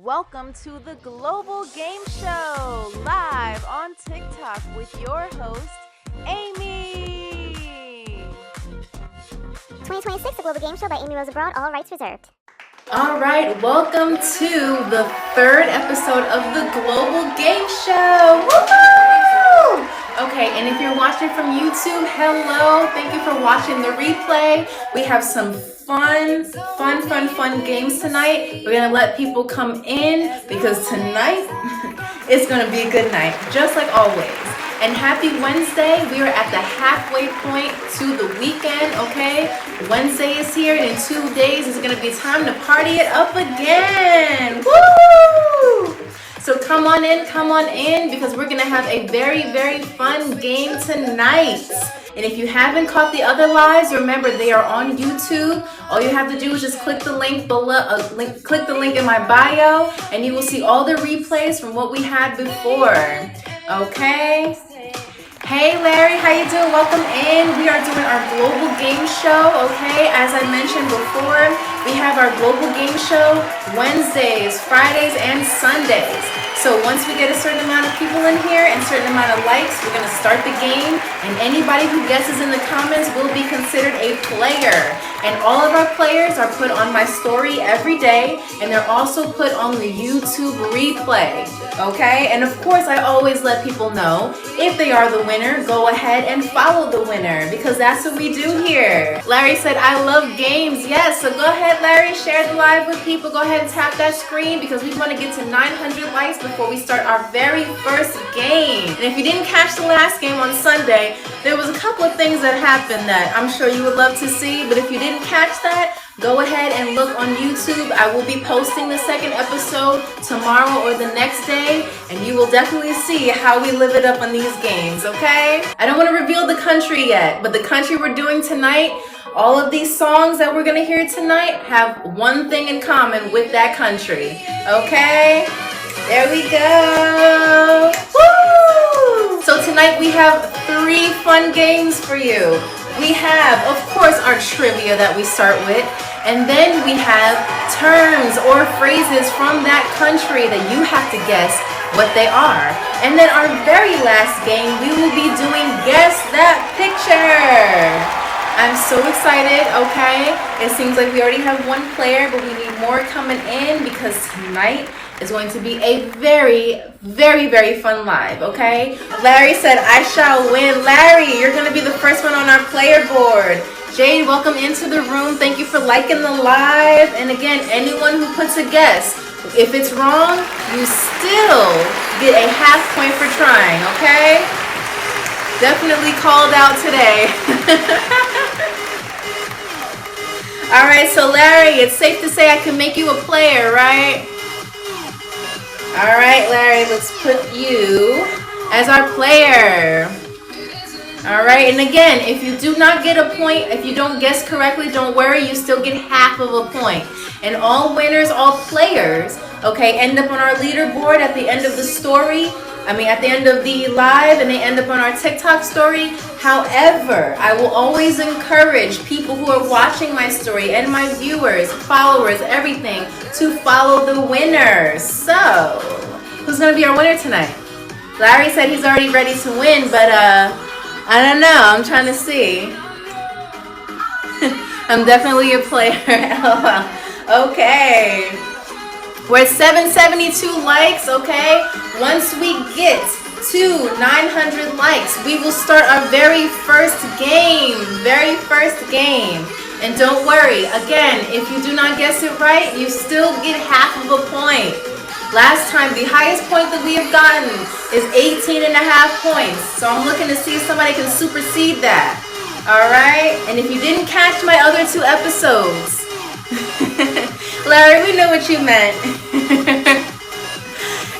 welcome to the Global Game Show, live on TikTok with your host, Amy. 2026, The Global Game Show by Amy Rose Abroad, all rights reserved. All right, welcome to the third episode of the Global Game Show. Woohoo! Okay, and if you're watching from YouTube, hello. Thank you for watching the replay. We have some fun games tonight. We're gonna let people come in because tonight is gonna be a good night, just like always. And happy Wednesday. We are at the halfway point to the weekend, okay? Wednesday is here, and in 2 days it's gonna be time to party it up again. Woo! So come on in, because we're gonna have a very fun game tonight. And if you haven't caught the other lives, remember they are on YouTube. All you have to do is just click the link below, click the link in my bio, and you will see all the replays from what we had before. Okay? Hey Larry, how you doing? Welcome in. We are doing our global game show, okay? As I mentioned before, we have our global game show Wednesdays, Fridays, and Sundays. So once we get a certain amount of people in here and a certain amount of likes, we're gonna start the game, and anybody who guesses in the comments will be considered a player. And all of our players are put on my story every day, and they're also put on the YouTube replay, okay? And of course, I always let people know if they are the winner, go ahead and follow the winner, because that's what we do here. Larry said, I love games. Yes, so go ahead, Larry, share the live with people. Go ahead and tap that screen, because we want to get to 900 likes before we start our very first game. And if you didn't catch the last game on Sunday, there was a couple of things that happened that I'm sure you would love to see, but if you didn't catch that, go ahead and look on YouTube. I will be posting the second episode tomorrow or the next day, and you will definitely see how we live it up on these games, okay? I don't want to reveal the country yet, but the country we're doing tonight, all of these songs that we're going to hear tonight have one thing in common with that country, okay? There we go. Woo! So tonight we have 3 fun games for you. We have, of course, our trivia that we start with, and then we have terms or phrases from that country that you have to guess what they are. And then our very last game, we will be doing Guess That Picture. I'm so excited, okay? It seems like we already have 1 player, but we need more coming in, because tonight is going to be a very fun live, okay? Larry said, I shall win. Larry, you're gonna be the first one on our player board. Jade, welcome into the room. Thank you for liking the live. And again, anyone who puts a guess, if it's wrong, you still get a half point for trying, okay? Definitely called out today. All right, so Larry, it's safe to say I can make you a player, right? All right, Larry, let's put you as our player. All right, and again, if you do not get a point, if you don't guess correctly, don't worry, you still get half of a point. And all winners, all players, okay, end up on our leaderboard at the end of the story. At the end of the live, and they end up on our TikTok story. However, I will always encourage people who are watching my story and my viewers, followers, everything, to follow the winner. So, who's going to be our winner tonight? Larry said he's already ready to win, but I don't know. I'm trying to see. I'm definitely a player. Okay. We're at 772 likes, okay? Once we get to 900 likes, we will start our very first game. And don't worry, again, if you do not guess it right, you still get half of a point. Last time, the highest point that we have gotten is 18.5 points. So I'm looking to see if somebody can supersede that. All right? And if you didn't catch my other 2 episodes, Larry, we know what you meant.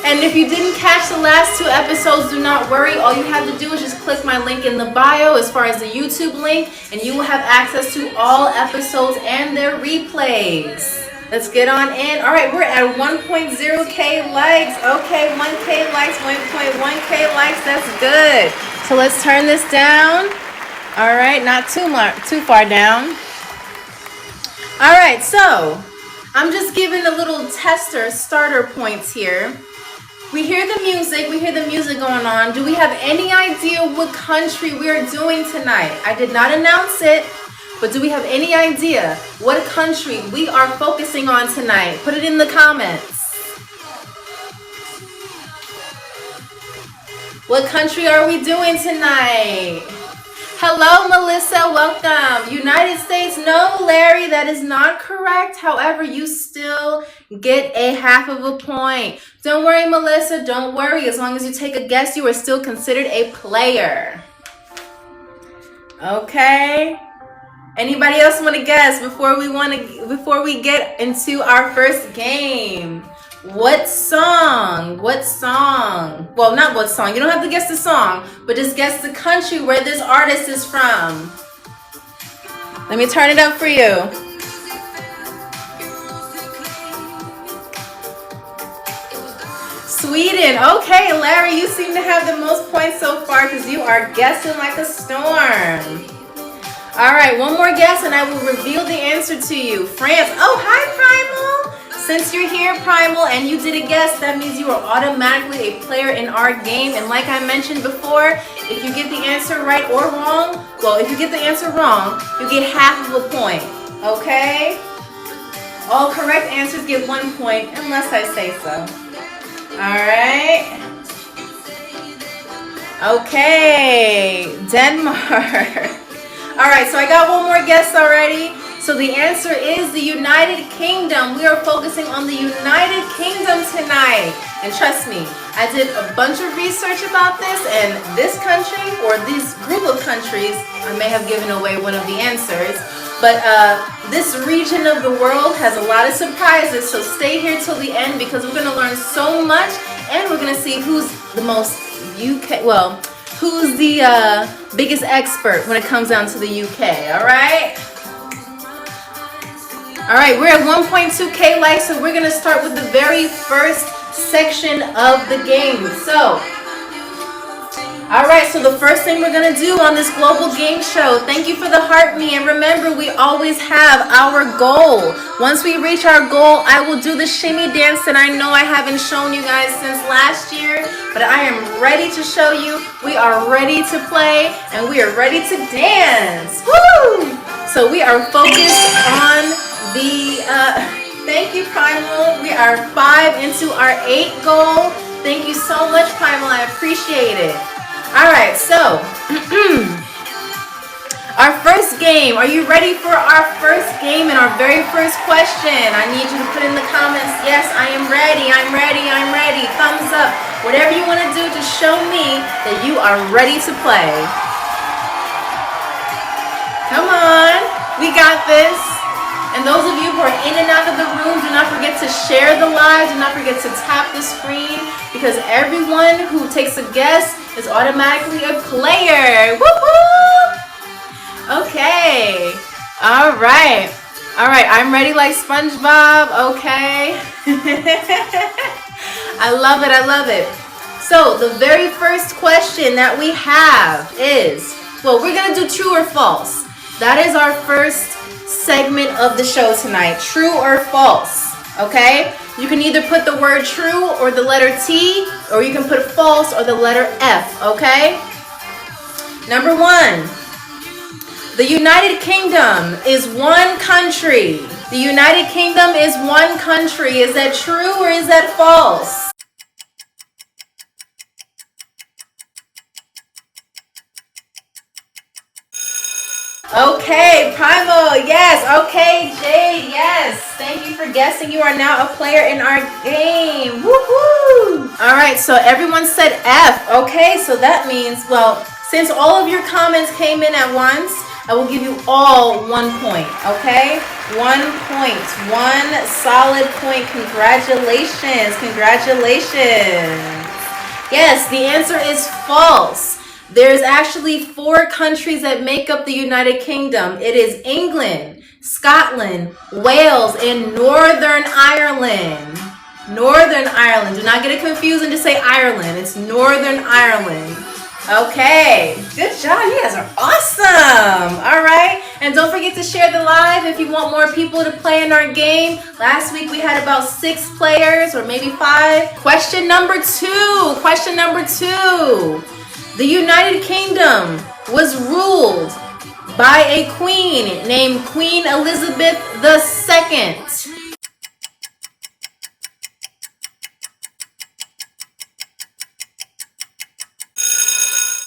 And if you didn't catch the last 2 episodes, do not worry. All you have to do is just click my link in the bio as far as the YouTube link, and you will have access to all episodes and their replays. Let's get on in. All right, we're at 1.0K likes. Okay, 1K likes, 1.1K likes. That's good. So let's turn this down. All right, not too far down. All right, so I'm just giving a little tester starter points here. We hear the music going on. Do we have any idea what country we are doing tonight? I did not announce it, but do we have any idea what country we are focusing on tonight? Put it in the comments. What country are we doing tonight? Hello, Melissa. Welcome. United States. No, Larry, that is not correct. However, you still get a half of a point. Don't worry, Melissa. Don't worry. As long as you take a guess, you are still considered a player. Okay. Anybody else want to guess before we get into our first game? What song? What song? Well, not what song. You don't have to guess the song, but just guess the country where this artist is from. Let me turn it up for you. Sweden. Okay, Larry, you seem to have the most points so far because you are guessing like a storm. All right, one more guess and I will reveal the answer to you. France. Oh, hi, Primal. Since you're here, Primal, and you did a guess, that means you are automatically a player in our game. And like I mentioned before, if you get the answer right or wrong, well, if you get the answer wrong, you get half of a point, okay? All correct answers get 1 point, unless I say so. All right. Okay, Denmark. All right, so I got one more guess already. So the answer is the United Kingdom. We are focusing on the United Kingdom tonight. And trust me, I did a bunch of research about this, and this country, or this group of countries, I may have given away one of the answers, but this region of the world has a lot of surprises, so stay here till the end because we're going to learn so much, and we're going to see who's the most who's the biggest expert when it comes down to the UK, all right? All right, we're at 1.2K likes, so we're gonna start with the very first section of the game. So, all right, so the first thing we're gonna do on this global game show, thank you for the heart me, and remember, we always have our goal. Once we reach our goal, I will do the shimmy dance that I know I haven't shown you guys since last year, but I am ready to show you. We are ready to play, and we are ready to dance. Woo! So we are focused on thank you, Primal. We are 5 into our 8 goal. Thank you so much, Primal. I appreciate it. All right, so our first game. Are you ready for our first game and our very first question? I need you to put in the comments, yes, I am ready, I'm ready, I'm ready. Thumbs up. Whatever you want to do to show me that you are ready to play. Come on. We got this. And those of you who are in and out of the room, do not forget to share the live. Do not forget to tap the screen because everyone who takes a guess is automatically a player. Woo-hoo! Okay. All right. All right. I'm ready like SpongeBob. Okay. I love it. I love it. So the very first question that we have is, well, we're going to do true or false. That is our first segment of the show tonight. True or false, okay? You can either put the word true or the letter T, or you can put false or the letter F, okay? Number 1, the United Kingdom is one country. The United Kingdom is one country. Is that true or is that false? Okay, Primal, yes. Okay, Jade, yes. Thank you for guessing. You are now a player in our game. Woohoo! All right, so everyone said F. Okay, so that means, well, since all of your comments came in at once, I will give you all 1 point, okay? 1 point, 1 solid point. Congratulations, congratulations. Yes, the answer is false. There's actually 4 countries that make up the United Kingdom. It is England, Scotland, Wales, and Northern Ireland. Northern Ireland. Do not get it confused and just say Ireland. It's Northern Ireland. Okay, good job. You guys are awesome. All right, and don't forget to share the live if you want more people to play in our game. Last week we had about 6 players or maybe 5. Question number 2. Question number 2. The United Kingdom was ruled by a queen named Queen Elizabeth II.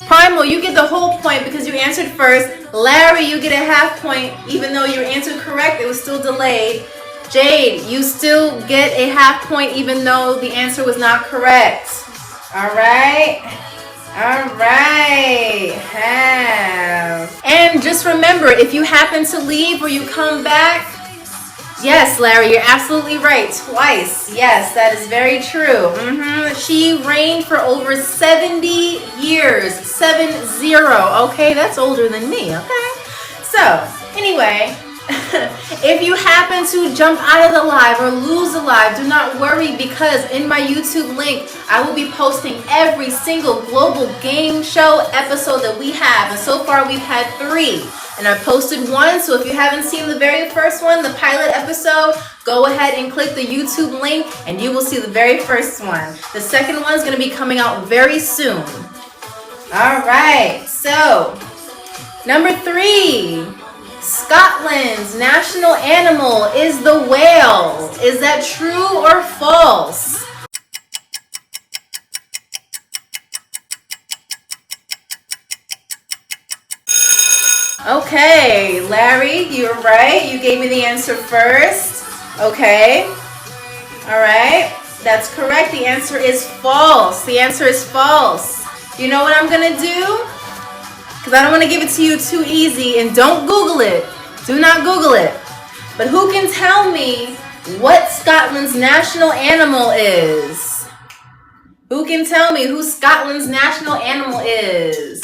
Primal, you get the whole point because you answered first. Larry, you get a half point even though you answered correct. It was still delayed. Jade, you still get a half point even though the answer was not correct. All right. All right. Half. And just remember, if you happen to leave or you come back, yes, Larry, you're absolutely right. Twice. Yes, that is very true. She reigned for over 70 years. 70. Okay, that's older than me. Okay. So, anyway, if you happen to jump out of the live or lose the live, do not worry because in my YouTube link, I will be posting every single global game show episode that we have. And so far, we've had 3. And I posted 1, so if you haven't seen the very first one, the pilot episode, go ahead and click the YouTube link and you will see the very first one. The second one is going to be coming out very soon. All right, so number 3, Scotland's national animal is the whale. Is that true or false? Okay, Larry, you're right. You gave me the answer first. Okay. All right. That's correct. The answer is false. The answer is false. You know what I'm going to do? Because I don't want to give it to you too easy. And don't Google it. Do not Google it. But who can tell me what Scotland's national animal is? Who can tell me who Scotland's national animal is?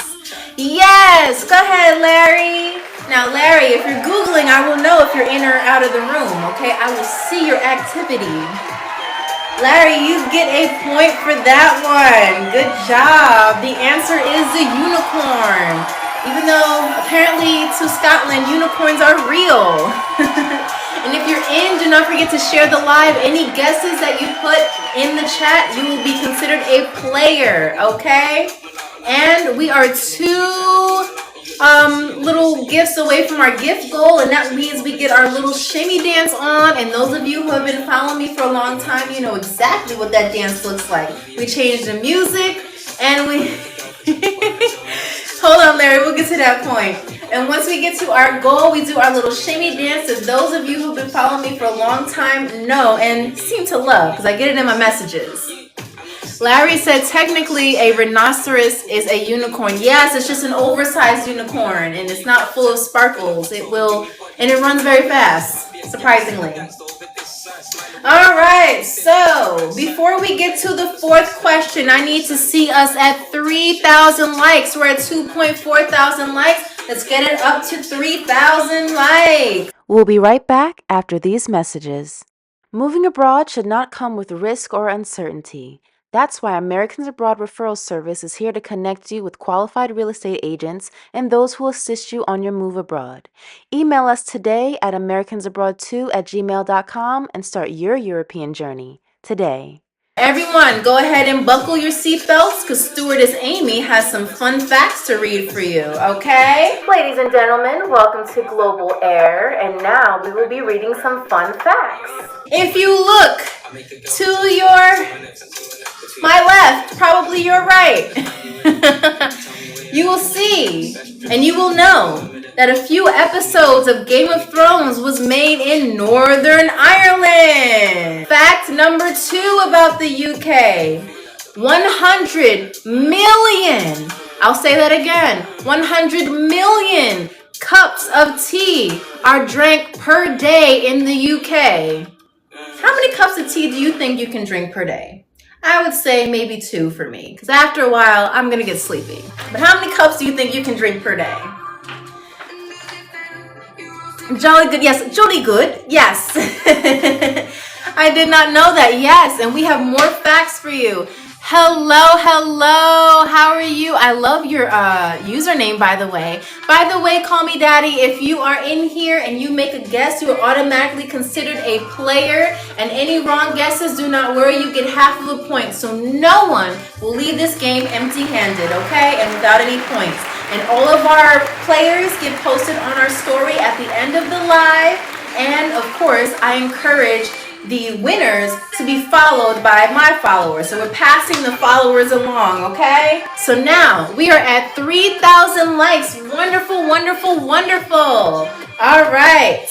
Yes, go ahead, Larry. Now, Larry, if you're Googling, I will know if you're in or out of the room, okay? I will see your activity. Larry, you get a point for that one. Good job. The answer is the unicorn. Even though, apparently, to Scotland, unicorns are real. And if you're in, do not forget to share the live. Any guesses that you put in the chat, you will be considered a player, okay? And we are 2 little gifts away from our gift goal, and that means we get our little shimmy dance on. And those of you who have been following me for a long time, you know exactly what that dance looks like. We changed the music, and we... Hold on, Larry, we'll get to that point. And once we get to our goal, we do our little shimmy dance that those of you who've been following me for a long time know and seem to love, because I get it in my messages. Larry said technically a rhinoceros is a unicorn. Yes, it's just an oversized unicorn and it's not full of sparkles. It runs very fast, surprisingly. All right, so before we get to the 4th question, I need to see us at 3,000 likes. We're at 2.4 thousand likes. Let's get it up to 3,000 likes. We'll be right back after these messages. Moving abroad should not come with risk or uncertainty. That's why Americans Abroad Referral Service is here to connect you with qualified real estate agents and those who will assist you on your move abroad. Email us today at americansabroad2@gmail.com and start your European journey today. Everyone, go ahead and buckle your seatbelts because Stewardess Amy has some fun facts to read for you, okay? Ladies and gentlemen, welcome to Global Air, and now we will be reading some fun facts. If you look to my left, probably your right, you will see and you will know that a few episodes of Game of Thrones was made in Northern Ireland. Fact number 2 about the UK. 100 million, I'll say that again, 100 million cups of tea are drank per day in the UK. How many cups of tea do you think you can drink per day? I would say maybe 2 for me, because after a while, I'm going to get sleepy. But how many cups do you think you can drink per day? Jolly good, yes. Jolly good, yes. I did not know that, yes. And we have more facts for you. Hello. How are you? I love your username, by the way. By the way, call me daddy. If you are in here and you make a guess, you are automatically considered a player. And any wrong guesses, do not worry, you get half of a point. So no one will leave this game empty-handed, okay? And without any points. And all of our players get posted on our story at the end of the live. And of course, I encourage the winners to be followed by my followers. So we're passing the followers along, okay? So now we are at 3,000 likes. Wonderful. All right,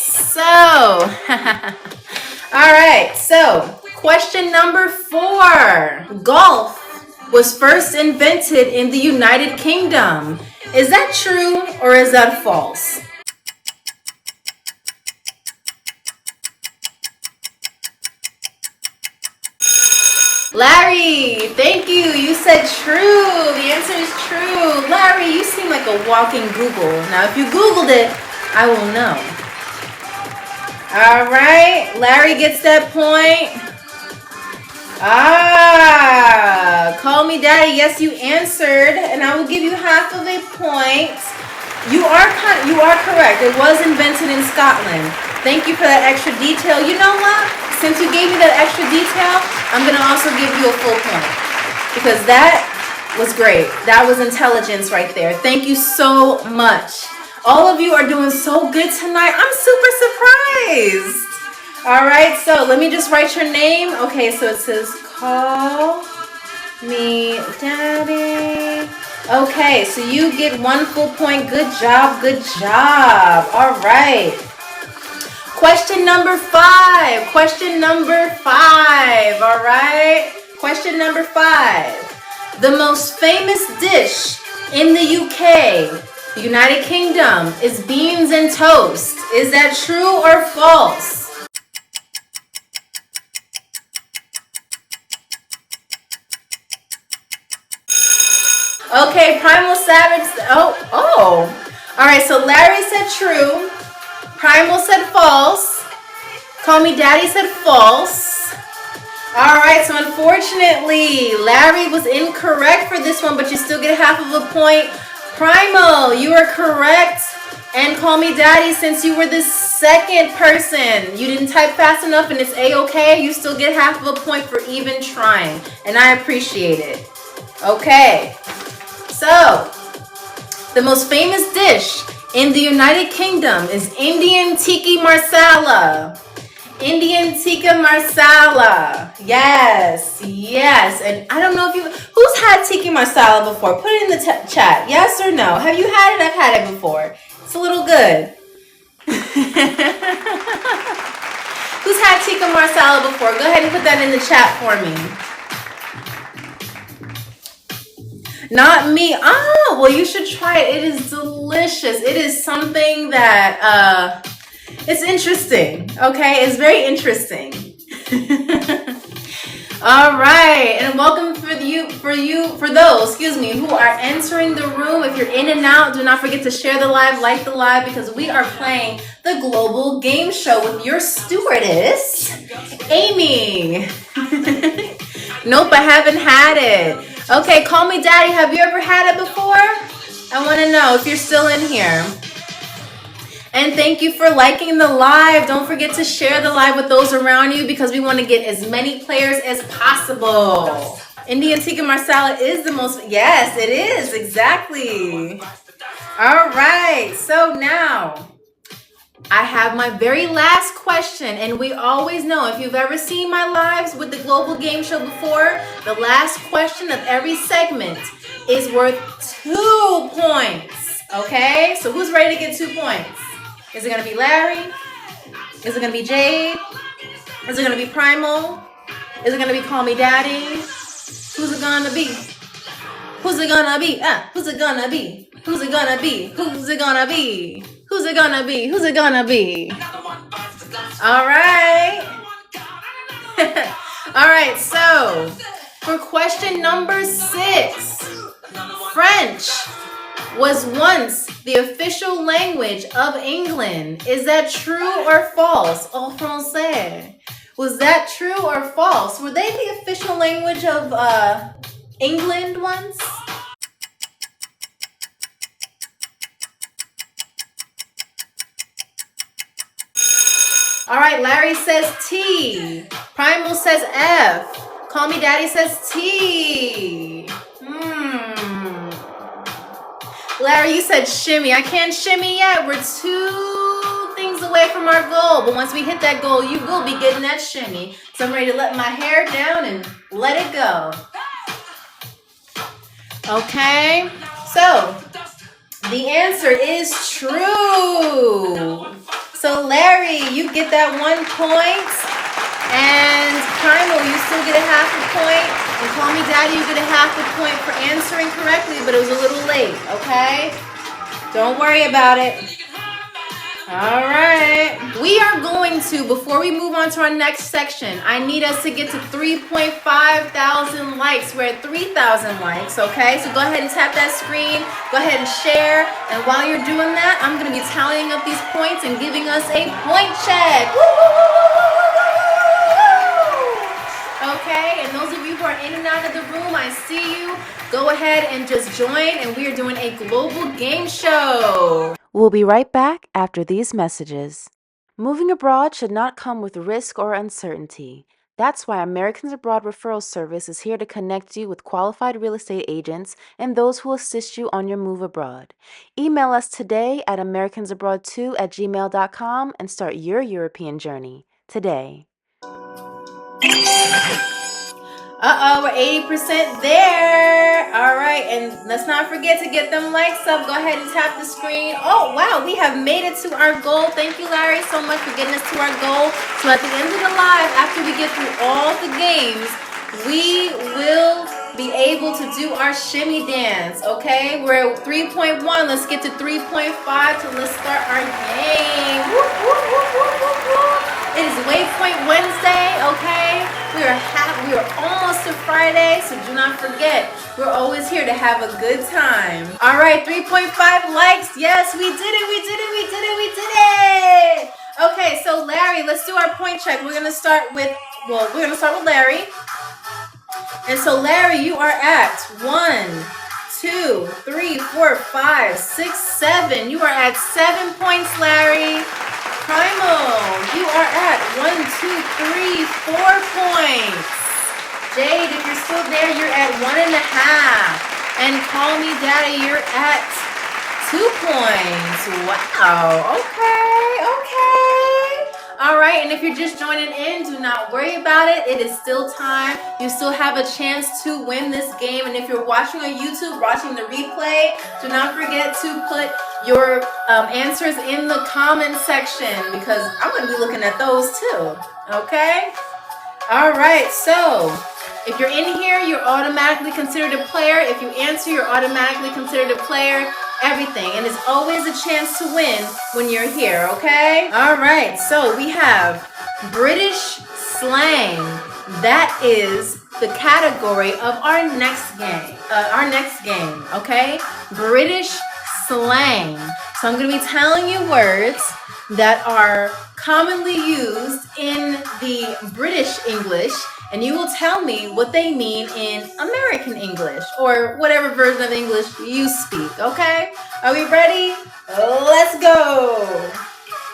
so question number 4. Golf was first invented in the United Kingdom. Is that true or is that false? Larry, thank you. You said true. The answer is true. Larry, you seem like a walking Google. Now, if you Googled it, I will know. All right. Larry gets that point. Call me daddy. Yes, you answered. And I will give you half of a point. You are correct. It was invented in Scotland. Thank you for that extra detail. You know what? Since you gave me that extra detail, I'm going to also give you a full point. Because that was great. That was intelligence right there. Thank you so much. All of you are doing so good tonight. I'm super surprised. All right, so let me just write your name. Okay, so it says call me daddy. Okay, so you get 1 full point. Good job. All right. Question number 5. All right. Question number 5. The most famous dish in the UK, the United Kingdom, is beans and toast. Is that true or false? Okay, Primal Savage. Oh. All right, so Larry said true. Primal said false. Call me daddy said false. All right, so unfortunately, Larry was incorrect for this one, but you still get half of a point. Primal, you are correct. And call me daddy, since you were the second person. You didn't type fast enough and it's A-okay. You still get half of a point for even trying. And I appreciate it. Okay. So, the most famous dish in the United Kingdom is Indian tikka masala. Yes. And I don't know if who's had tikka masala before? Put it in the chat. Yes or no? Have you had it? I've had it before. It's a little good. Who's had tikka masala before? Go ahead and put that in the chat for me. Not me. Oh, well, you should try it. It is delicious. It is something that it's interesting. Okay, it's very interesting. All right, and welcome for those who are entering the room. If you're in and out, do not forget to share the live, like the live, because we are playing the Global Game Show with your stewardess, Amy. Nope, I haven't had it. Okay, call me daddy. Have you ever had it before? I want to know if you're still in here. And thank you for liking the live. Don't forget to share the live with those around you because we want to get as many players as possible. Indian tikka masala is the most... Yes, it is. Exactly. All right. So now I have my very last question. And we always know, if you've ever seen my lives with the Global Game Show before, the last question of every segment is worth 2 points. Okay? So who's ready to get 2 points? Is it going to be Larry? Is it going to be Jade? Is it going to be Primal? Is it going to be Call Me Daddy? Who's it going to be? Who's it going to be? Who's it going to be? Who's it going to be? Who's it going to be? Who's it going to be? Who's it going to be? All right. All right, so for question number 6, French was once the official language of England. Is that true or false? En français. Was that true or false? Were they the official language of England ones? All right, Larry says T. Primal says F. Call Me Daddy says T. Larry, you said shimmy. I can't shimmy yet. We're 2 things away from our goal. But once we hit that goal, you will be getting that shimmy. So I'm ready to let my hair down and let it go. Okay, so the answer is true. So Larry, you get that 1 point. And Primal, you still get a half a point. And Call Me Daddy, you get a half a point for answering correctly, but it was a little late, okay? Don't worry about it. All right. We are going to, before we move on to our next section, I need us to get to 3.5 thousand likes. We're at 3,000 likes, okay? So go ahead and tap that screen. Go ahead and share. And while you're doing that, I'm going to be tallying up these points and giving us a point check. Woo, woo, woo, woo, woo, woo, woo, woo. Okay, and those of you who are in and out of the room, I see you. Go ahead and just join, and we are doing a global game show. We'll be right back after these messages. Moving abroad should not come with risk or uncertainty. That's why Americans Abroad Referral Service is here to connect you with qualified real estate agents and those who assist you on your move abroad. Email us today at americansabroad2@gmail.com and start your European journey today. We're 80% there. All right, and let's not forget to get them likes up. Go ahead and tap the screen. Oh, wow, we have made it to our goal. Thank you, Larry, so much for getting us to our goal. So at the end of the live, after we get through all the games, we will be able to do our shimmy dance, okay? We're at 3.1. Let's get to 3.5 to let's start our game. Woo, woo, woo, woo, woo, woo. It is Waypoint Wednesday, okay? We are almost to Friday, so do not forget, we're always here to have a good time. All right, 3.5 likes. Yes, we did it, we did it, we did it, we did it. Okay, so Larry, let's do our point check. We're gonna start with Larry. And so Larry, you are at 1, 2, 3, 4, 5, 6, 7. You are at 7 points, Larry. Primal, you are at 1, 2, 3, 4 points. Jade, if you're still there, you're at 1.5. And Call Me Daddy, you're at 2 points. Wow. Okay. All right, and if you're just joining in, do not worry about it. It is still time. You still have a chance to win this game. And if you're watching on YouTube, watching the replay, do not forget to put your answers in the comment section because I'm going to be looking at those too. Okay? All right, so if you're in here, you're automatically considered a player. If you answer, you're automatically considered a player. Everything. And it's always a chance to win when you're here, okay? All right, so we have British slang. That is the category of our next game, okay? British slang. So I'm going to be telling you words that are commonly used in the British English, and you will tell me what they mean in American English or whatever version of English you speak, okay? Are we ready? Let's go.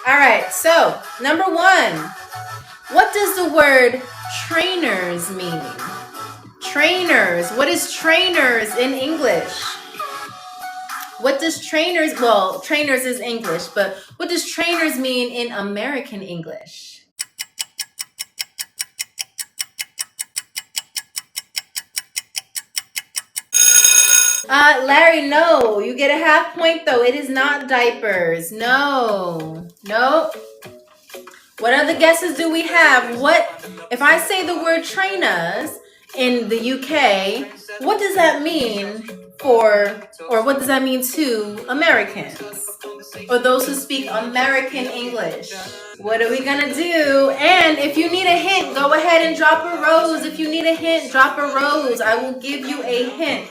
All right, so number 1, what does the word trainers mean? Trainers. What is trainers in English? What does trainers, well, trainers is English, but what does trainers mean in American English? Larry, no. You get a half point though. It is not diapers. No. Nope. What other guesses do we have? What, if I say the word trainers in the UK, what does that mean or what does that mean to Americans? Or those who speak American English? What are we gonna do? And if you need a hint, go ahead and drop a rose. If you need a hint, drop a rose. I will give you a hint.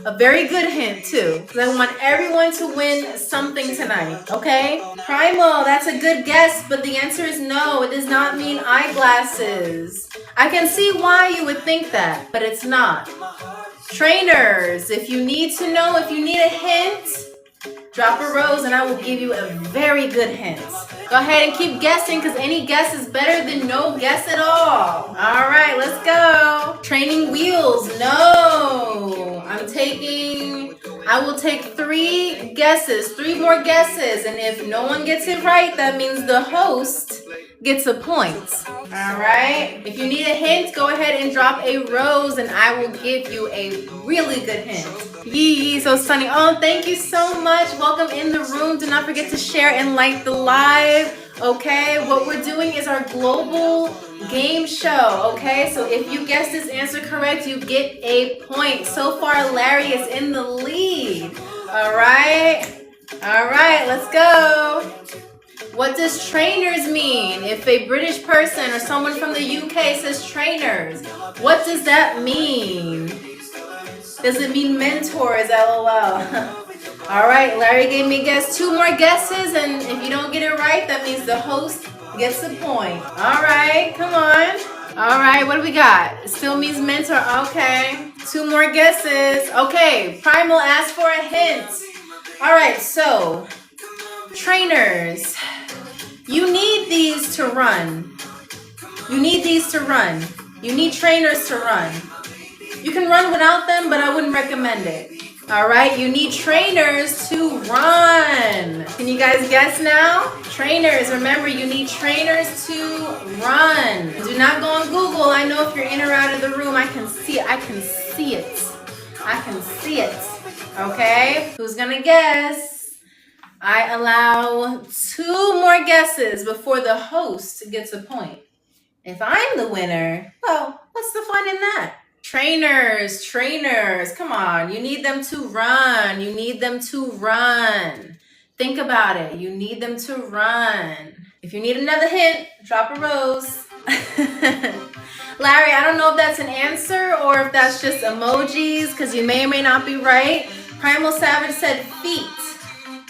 A very good hint too, because I want everyone to win something tonight, okay? Primal, that's a good guess, but the answer is no. It does not mean eyeglasses. I can see why you would think that, but it's not. Trainers, if you need to know, if you need a hint, drop a rose and I will give you a very good hint. Go ahead and keep guessing because any guess is better than no guess at all. All right, let's go. Training wheels, no. I will take 3 guesses, 3 more guesses. And if no one gets it right, that means the host gets a point. All right. If you need a hint, go ahead and drop a rose and I will give you a really good hint. Yee, so sunny. Oh, thank you so much. Welcome in the room. Do not forget to share and like the live. Okay, what we're doing is our global game show. Okay, so if you guess this answer correct, you get a point. So far, Larry is in the lead. All right, let's go. What does trainers mean? If a British person or someone from the UK says trainers, what does that mean? Does it mean mentors? LOL. All right, Larry gave me a guess. 2 more guesses, and if you don't get it right, that means the host gets a point. All right, come on. All right, what do we got? It still means mentor. Okay, 2 more guesses. Okay, Primal asked for a hint. All right, so trainers. You need these to run. You need these to run. You need trainers to run. You can run without them, but I wouldn't recommend it. All right, you need trainers to run. Can you guys guess now? Trainers, remember you need trainers to run. Do not go on Google. I know if you're in or out of the room, I can see it. I can see it. I can see it. Okay, who's gonna guess? I allow 2 more guesses before the host gets a point. If I'm the winner, well, what's the fun in that? Trainers, come on. You need them to run. You need them to run. Think about it. You need them to run. If you need another hint, drop a rose. Larry, I don't know if that's an answer or if that's just emojis because you may or may not be right. Primal Savage said feet.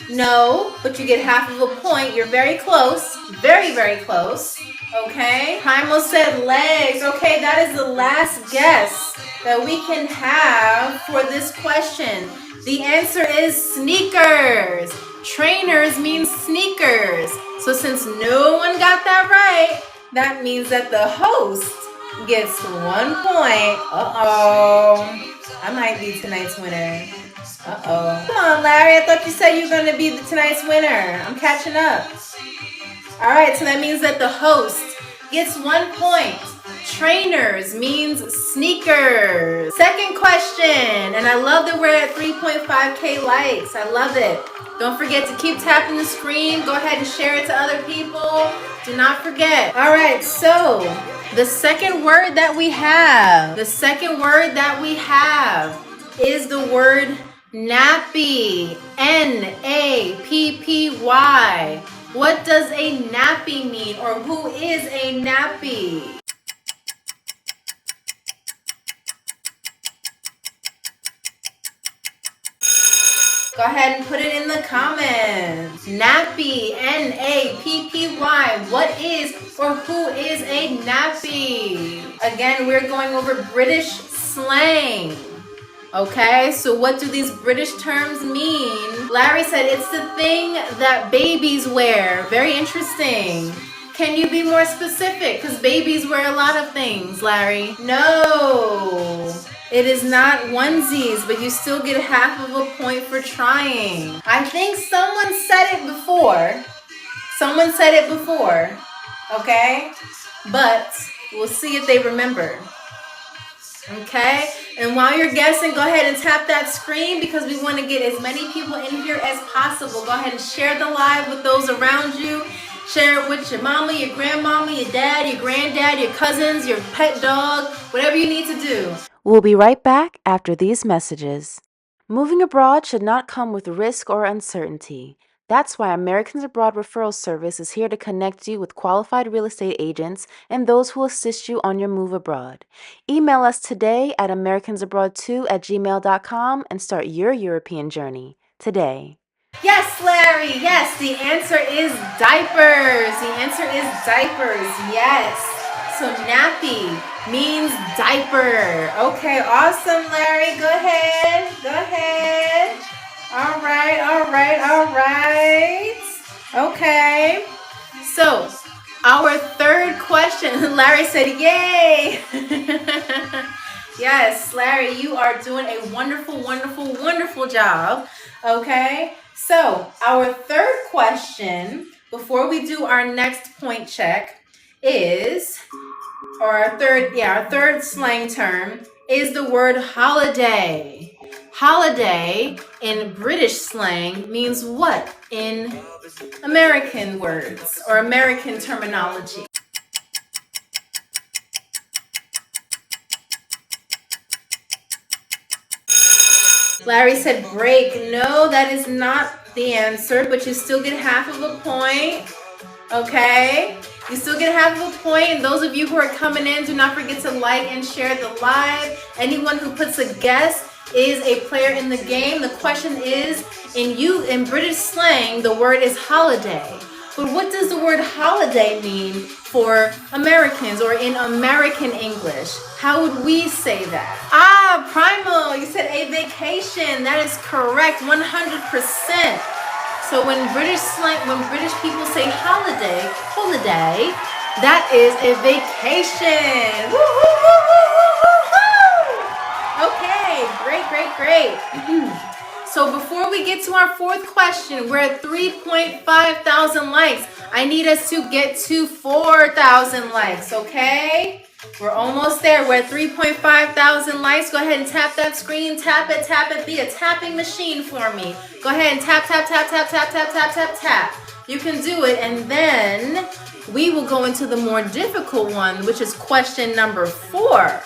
No, but you get half of a point. You're very close. Very, very close. Okay. Primal said legs. Okay, that is the last guess that we can have for this question. The answer is sneakers. Trainers means sneakers. So since no one got that right, that means that the host gets 1 point. Uh-oh. I might be tonight's winner. Uh-oh. Come on, Larry. I thought you said you were going to be tonight's winner. I'm catching up. All right, so that means that the host gets 1 point. Trainers means sneakers. Second question, and I love that we're at 3.5K likes. I love it. Don't forget to keep tapping the screen. Go ahead and share it to other people. Do not forget. All right, so the second word that we have, is the word nappy. N-A-P-P-Y. What does a nappy mean, or who is a nappy? Go ahead and put it in the comments. Nappy, N-A-P-P-Y. What is or who is a nappy? Again, we're going over British slang. Okay, so what do these British terms mean? Larry said it's the thing that babies wear. Very interesting. Can you be more specific? Because babies wear a lot of things, Larry. No, it is not onesies, but you still get half of a point for trying. I think someone said it before. Okay? But we'll see if they remember. Okay, and while you're guessing, go ahead and tap that screen because we want to get as many people in here as possible. Go ahead and share the live with those around you. Share it with your mama, your grandmama, your dad, your granddad, your cousins, your pet dog, whatever you need to do. We'll be right back after these messages. Moving abroad should not come with risk or uncertainty. That's why Americans Abroad Referral Service is here to connect you with qualified real estate agents and those who will assist you on your move abroad. Email us today at americansabroad2@gmail.com and start your European journey today. Yes, Larry. Yes, the answer is diapers. Yes. So nappy. means diaper. Okay, awesome, Larry. Go ahead. Go ahead. All right, all right, all right. Okay. So, our third question, Larry said, yay! Yes, Larry, you are doing a wonderful, wonderful, wonderful job. Okay, so our third question, before we do our next point check, is, or our third slang term is the word holiday. Holiday in British slang means what in American words or American terminology? Larry said break. No, that is not the answer, but you still get half of a point. Okay? You still get half of a point. And those of you who are coming in, do not forget to like and share the live. Anyone who puts a guess is a player in the game. The question is, in British slang, the word is holiday. But what does the word holiday mean for Americans or in American English? How would we say that? Primal, you said a vacation. That is correct, 100%. So when British people say holiday, that is a vacation. Woo, woo, woo, woo, woo, woo, woo. Okay, great. So before we get to our fourth question, we're at 3.5 thousand likes. I need us to get to 4,000 likes, okay? We're almost there. We're at 3.5 thousand likes. Go ahead and tap that screen. Tap it. Be a tapping machine for me. Go ahead and tap. You can do it. And then we will go into the more difficult one, which is question number 4.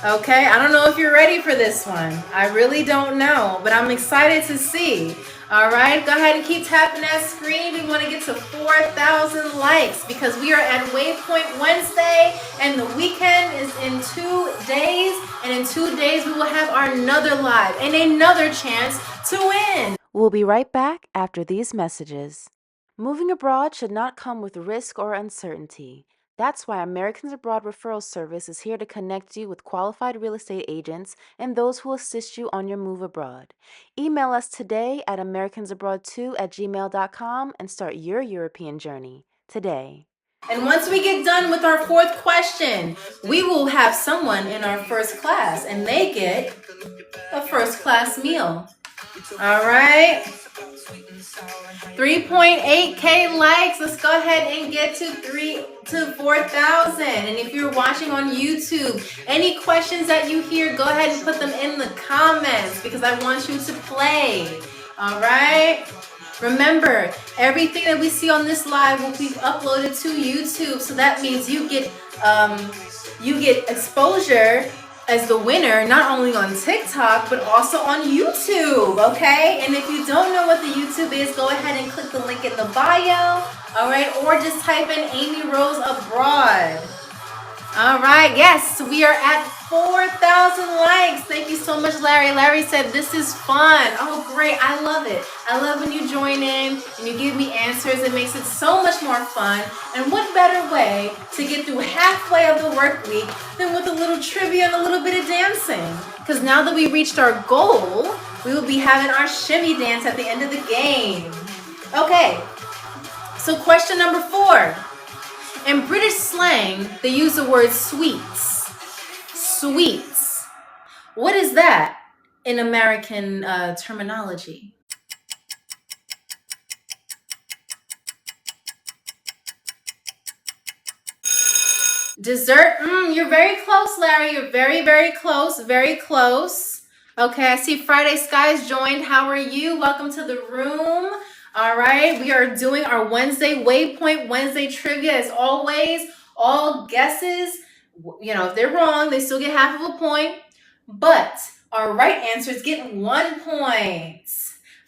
Okay, I don't know if you're ready for this one. I really don't know, but I'm excited to see. All right, go ahead and keep tapping that screen. We want to get to 4,000 likes because we are at Waypoint Wednesday and the weekend is in 2 days. And in 2 days, we will have our another live and another chance to win. We'll be right back after these messages. Moving abroad should not come with risk or uncertainty. That's why Americans Abroad Referral Service is here to connect you with qualified real estate agents and those who assist you on your move abroad. Email us today at americansabroad2@gmail.com and start your European journey today. And once we get done with our fourth question, we will have someone in our first class and they get a first class meal. All right. 3.8K likes. Let's go ahead and get to 4,000. And if you're watching on YouTube, any questions that you hear, go ahead and put them in the comments because I want you to play. All right. Remember, everything that we see on this live will be uploaded to YouTube. So that means you get exposure as the winner, not only on TikTok, but also on YouTube, okay? And if you don't know what the YouTube is, go ahead and click the link in the bio, all right? Or just type in Amy Rose Abroad. All right, yes, we are at 4,000 likes. Thank you so much, Larry. Larry said, this is fun. Oh, great. I love it. I love when you join in and you give me answers. It makes it so much more fun. And what better way to get through halfway of the work week than with a little trivia and a little bit of dancing? Because now that we reached our goal, we will be having our shimmy dance at the end of the game. Okay, so question number 4. In British slang, they use the word sweets. Sweets. What is that in American terminology? Dessert. You're very close, Larry. You're very, very close. Very close. Okay, I see Friday Skies joined. How are you? Welcome to the room. All right, we are doing our Waypoint Wednesday trivia as always. All guesses, if they're wrong, they still get half of a point. But our right answers get 1 point.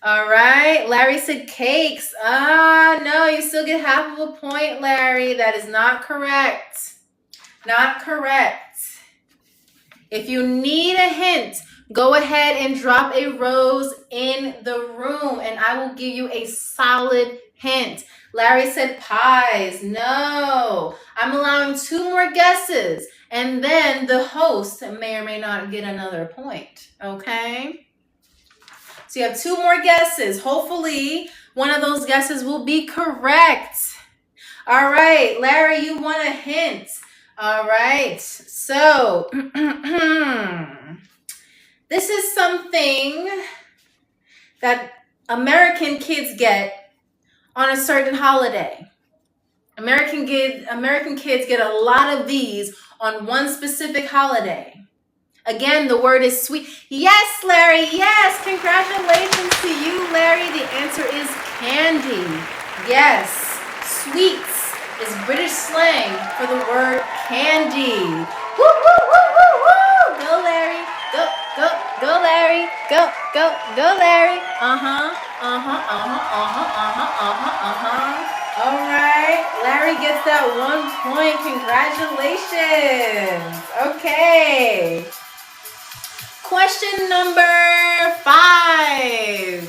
All right, Larry said cakes. No, you still get half of a point, Larry. That is not correct. Not correct. If you need a hint, go ahead and drop a rose in the room and I will give you a solid hint. Larry said pies. No. I'm allowing 2 more guesses. And then the host may or may not get another point, okay? So you have 2 more guesses. Hopefully, one of those guesses will be correct. All right, Larry, you want a hint. All right, so this is something that American kids get on a certain holiday. American kids get a lot of these on one specific holiday. Again, the word is sweet. Yes, Larry, yes. Congratulations to you, Larry. The answer is candy. Yes, sweets is British slang for the word candy. Woo, woo, woo, woo, woo. Go, Larry. Go, go, go, Larry. Go, go, go, Larry. Uh-huh, uh-huh, uh-huh, uh-huh, uh-huh, uh-huh, uh-huh. All right, Larry gets that 1 point. Congratulations. Okay. Question number 5.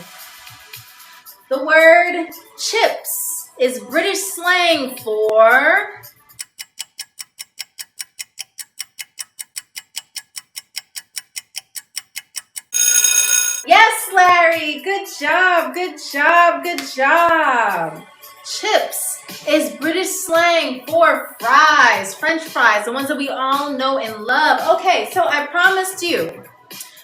The word chips is British slang for... Yes, Larry. Good job, good job, good job. Chips is British slang for fries, French fries, the ones that we all know and love. Okay, so I promised you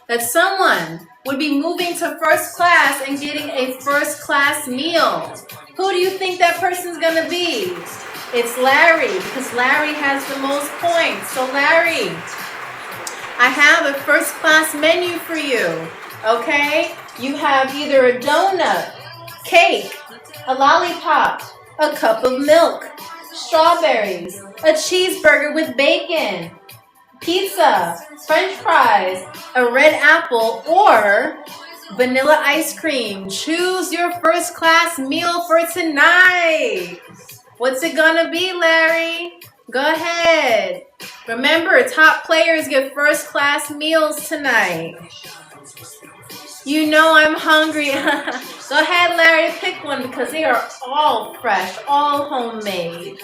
that someone would be moving to first class and getting a first class meal. Who do you think that person's gonna be? It's Larry, because Larry has the most points. So Larry, I have a first class menu for you, okay? You have either a donut, cake, a lollipop, a cup of milk, strawberries, a cheeseburger with bacon, pizza, French fries, a red apple, or vanilla ice cream. Choose your first class meal for tonight. What's it gonna be, Larry? Go ahead. Remember, top players get first class meals tonight. You know I'm hungry. Go ahead, Larry, pick one because they are all fresh, all homemade.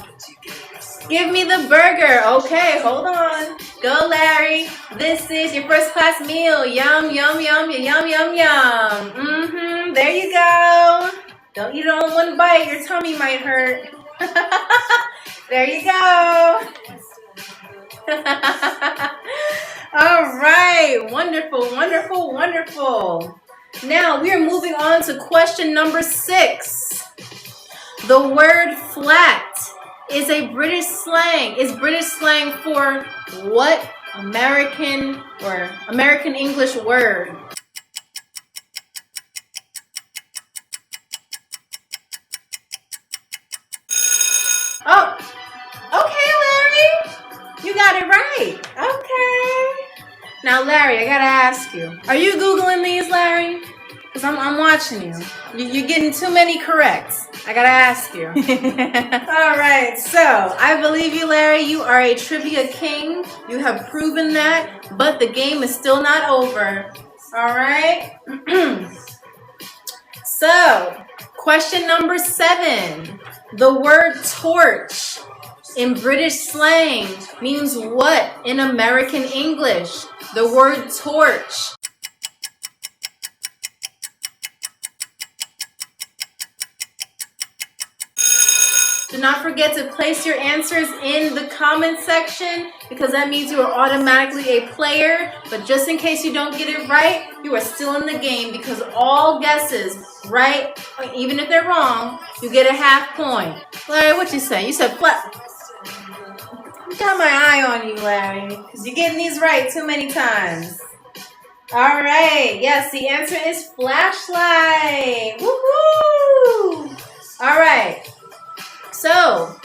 Give me the burger. Okay, hold on. Go, Larry. This is your first class meal. Yum, yum, yum, yum, yum, yum. There you go. Don't eat it all in one bite. Your tummy might hurt. There you go. All right. Wonderful, wonderful, wonderful. Now we are moving on to question number 6. The word flat is British slang for what American or American English word? Oh, okay, Larry. You got it right. Okay. Now, Larry, I gotta ask you. Are you Googling these, Larry? Because I'm watching you. You're getting too many corrects. I gotta ask you. All right, so I believe you, Larry. You are a trivia king. You have proven that, but the game is still not over. All right. So, question number 7. The word torch in British slang means what in American English? The word torch. Do not forget to place your answers in the comment section because that means you are automatically a player. But just in case you don't get it right, you are still in the game because all guesses, right, even if they're wrong, you get a half point. Larry, what you say? You said flat. I got my eye on you, Larry, because you're getting these right too many times. All right. Yes, the answer is flashlight. Woohoo! All right. So,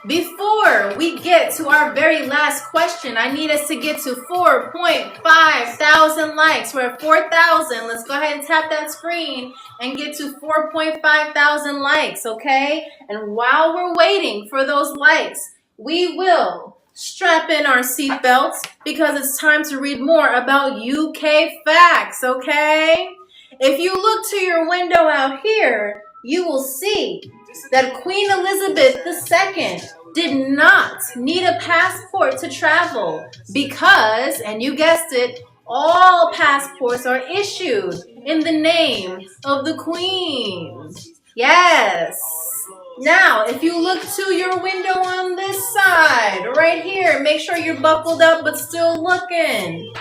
before we get to our very last question, I need us to get to 4.5 thousand likes. We're at 4,000. Let's go ahead and tap that screen and get to 4.5 thousand likes, okay? And while we're waiting for those likes, we will strap in our seatbelts because it's time to read more about UK facts, okay? If you look to your window out here, you will see that Queen Elizabeth II did not need a passport to travel because, and you guessed it, all passports are issued in the name of the Queen. Yes. Now, if you look to your window on this side, right here, make sure you're buckled up but still looking.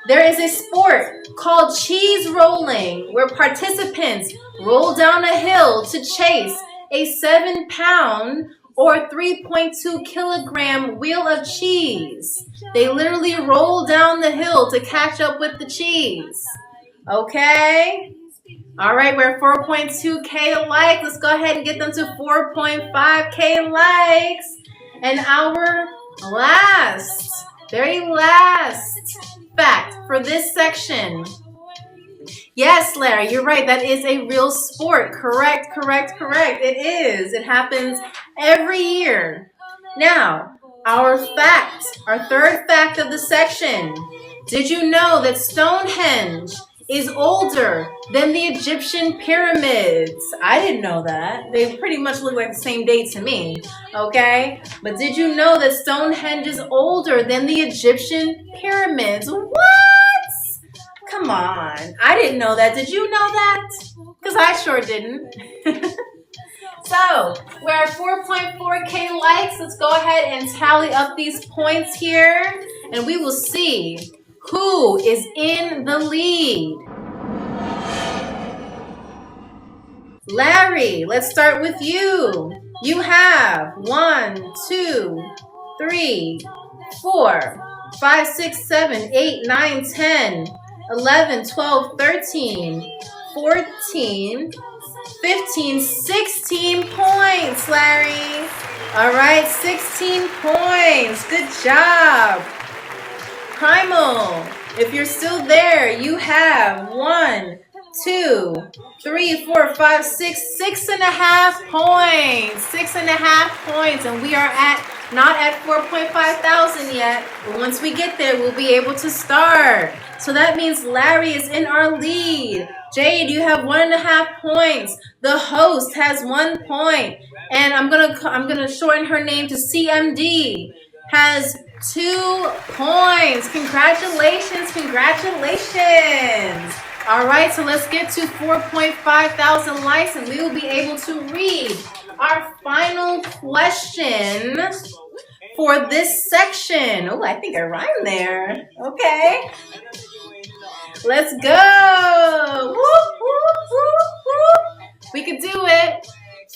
There is a sport called cheese rolling where participants roll down a hill to chase a 7-pound or 3.2 kilogram wheel of cheese. They literally roll down the hill to catch up with the cheese. Okay? All right, we're 4.2K likes. Let's go ahead and get them to 4.5K likes. And our very last fact for this section. Yes, Larry, you're right. That is a real sport. Correct. It is. It happens every year. Now, our third fact of the section. Did you know that Stonehenge is older than the Egyptian pyramids? I didn't know that. They pretty much look like the same date to me, okay? But did you know that Stonehenge is older than the Egyptian pyramids? What? Come on. I didn't know that. Did you know that? Because I sure didn't. So, we're at 4.4K likes. Let's go ahead and tally up these points here, and we will see who is in the lead. Larry, let's start with you. You have 1, 2, 3, 4, 5, 6, 7, 8, 9, 10, 11, 12, 13, 14, 15, 16 points, Larry. All right, 16 points. Good job. Primal, if you're still there, you have 1, 2, 3, 4, 5, 6, 6.5 points. 6.5 points, and we are not at 4.5 thousand yet, but once we get there, we'll be able to start. So that means Larry is in our lead. Jade, you have 1.5 points. The host has 1 point, and I'm gonna shorten her name to CMD. Has 2 points. Congratulations. All right, so let's get to 4.5 thousand likes, and we will be able to read our final question for this section. Oh, I think I rhymed there. Okay. Let's go. Whoop, whoop, whoop, whoop. We can do it.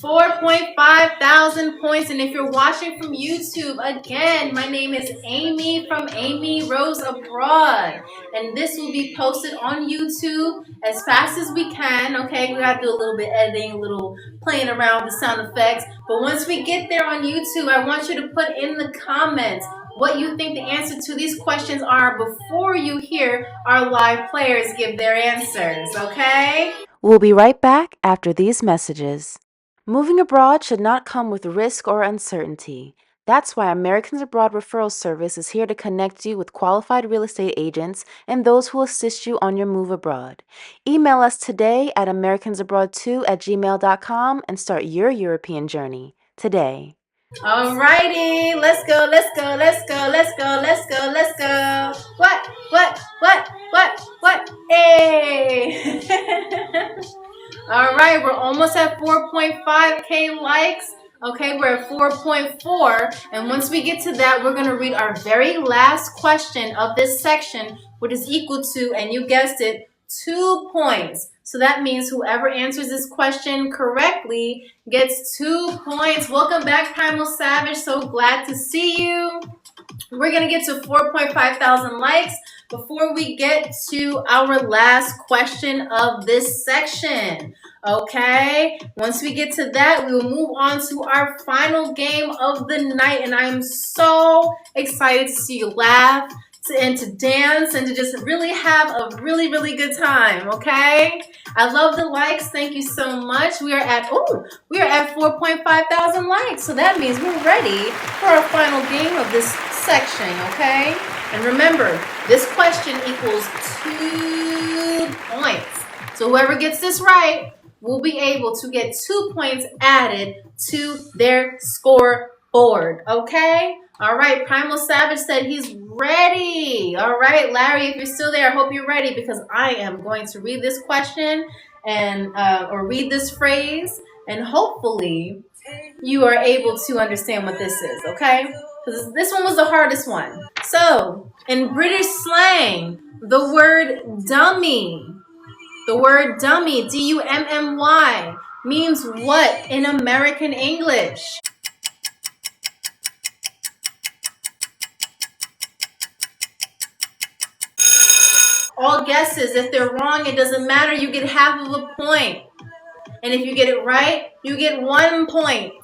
4.5 thousand points. And if you're watching from YouTube, again, my name is Amy from Amy Rose Abroad. And this will be posted on YouTube as fast as we can. Okay, we got to do a little bit editing, a little playing around with the sound effects. But once we get there on YouTube, I want you to put in the comments what you think the answer to these questions are before you hear our live players give their answers, okay? We'll be right back after these messages. Moving abroad should not come with risk or uncertainty. That's why Americans Abroad Referral Service is here to connect you with qualified real estate agents and those who will assist you on your move abroad. Email us today at americansabroad2@gmail.com and start your European journey today. Alrighty, let's go. What? Hey! All right, we're almost at 4.5K likes. Okay, we're at 4.4, and once we get to that, we're going to read our very last question of this section, which is equal to, and you guessed it, 2 points. So that means whoever answers this question correctly gets 2 points. Welcome back, Primal Savage. So glad to see you. We're going to get to 4.5 thousand likes before we get to our last question of this section. Okay, once we get to that, we will move on to our final game of the night, and I am so excited to see you laugh and to dance and to just really have a really good time. Okay, I love the likes. Thank you so much. We are at 4.5 thousand likes, so that means we're ready for our final game of this section. Okay, and remember, this question equals 2 points. So whoever gets this right will be able to get 2 points added to their scoreboard. Okay? All right, Primal Savage said he's ready. All right, Larry, if you're still there, I hope you're ready because I am going to read this question and or read this phrase, and hopefully you are able to understand what this is, okay? Because this one was the hardest one. So, in British slang, the word dummy, D-U-M-M-Y, means what in American English? All guesses. If they're wrong, it doesn't matter. You get half of a point. And if you get it right, you get 1 point.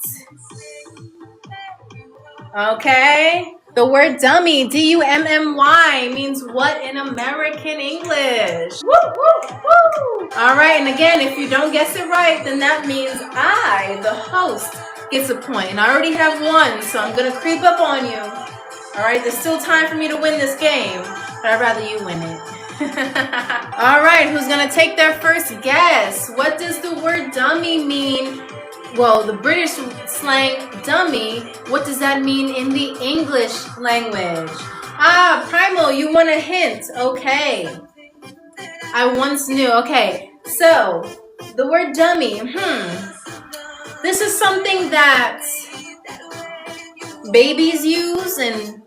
Okay? The word dummy, D-U-M-M-Y, means what in American English? Woo, woo, woo! All right, and again, if you don't guess it right, then that means I, the host, gets a point. And I already have 1, so I'm going to creep up on you. All right, there's still time for me to win this game, but I'd rather you win it. All right, who's going to take their first guess? What does the word dummy mean? Well, the British slang dummy, what does that mean in the English language? Ah, Primal, you want a hint. Okay. I once knew. Okay, so the word dummy, this is something that babies use and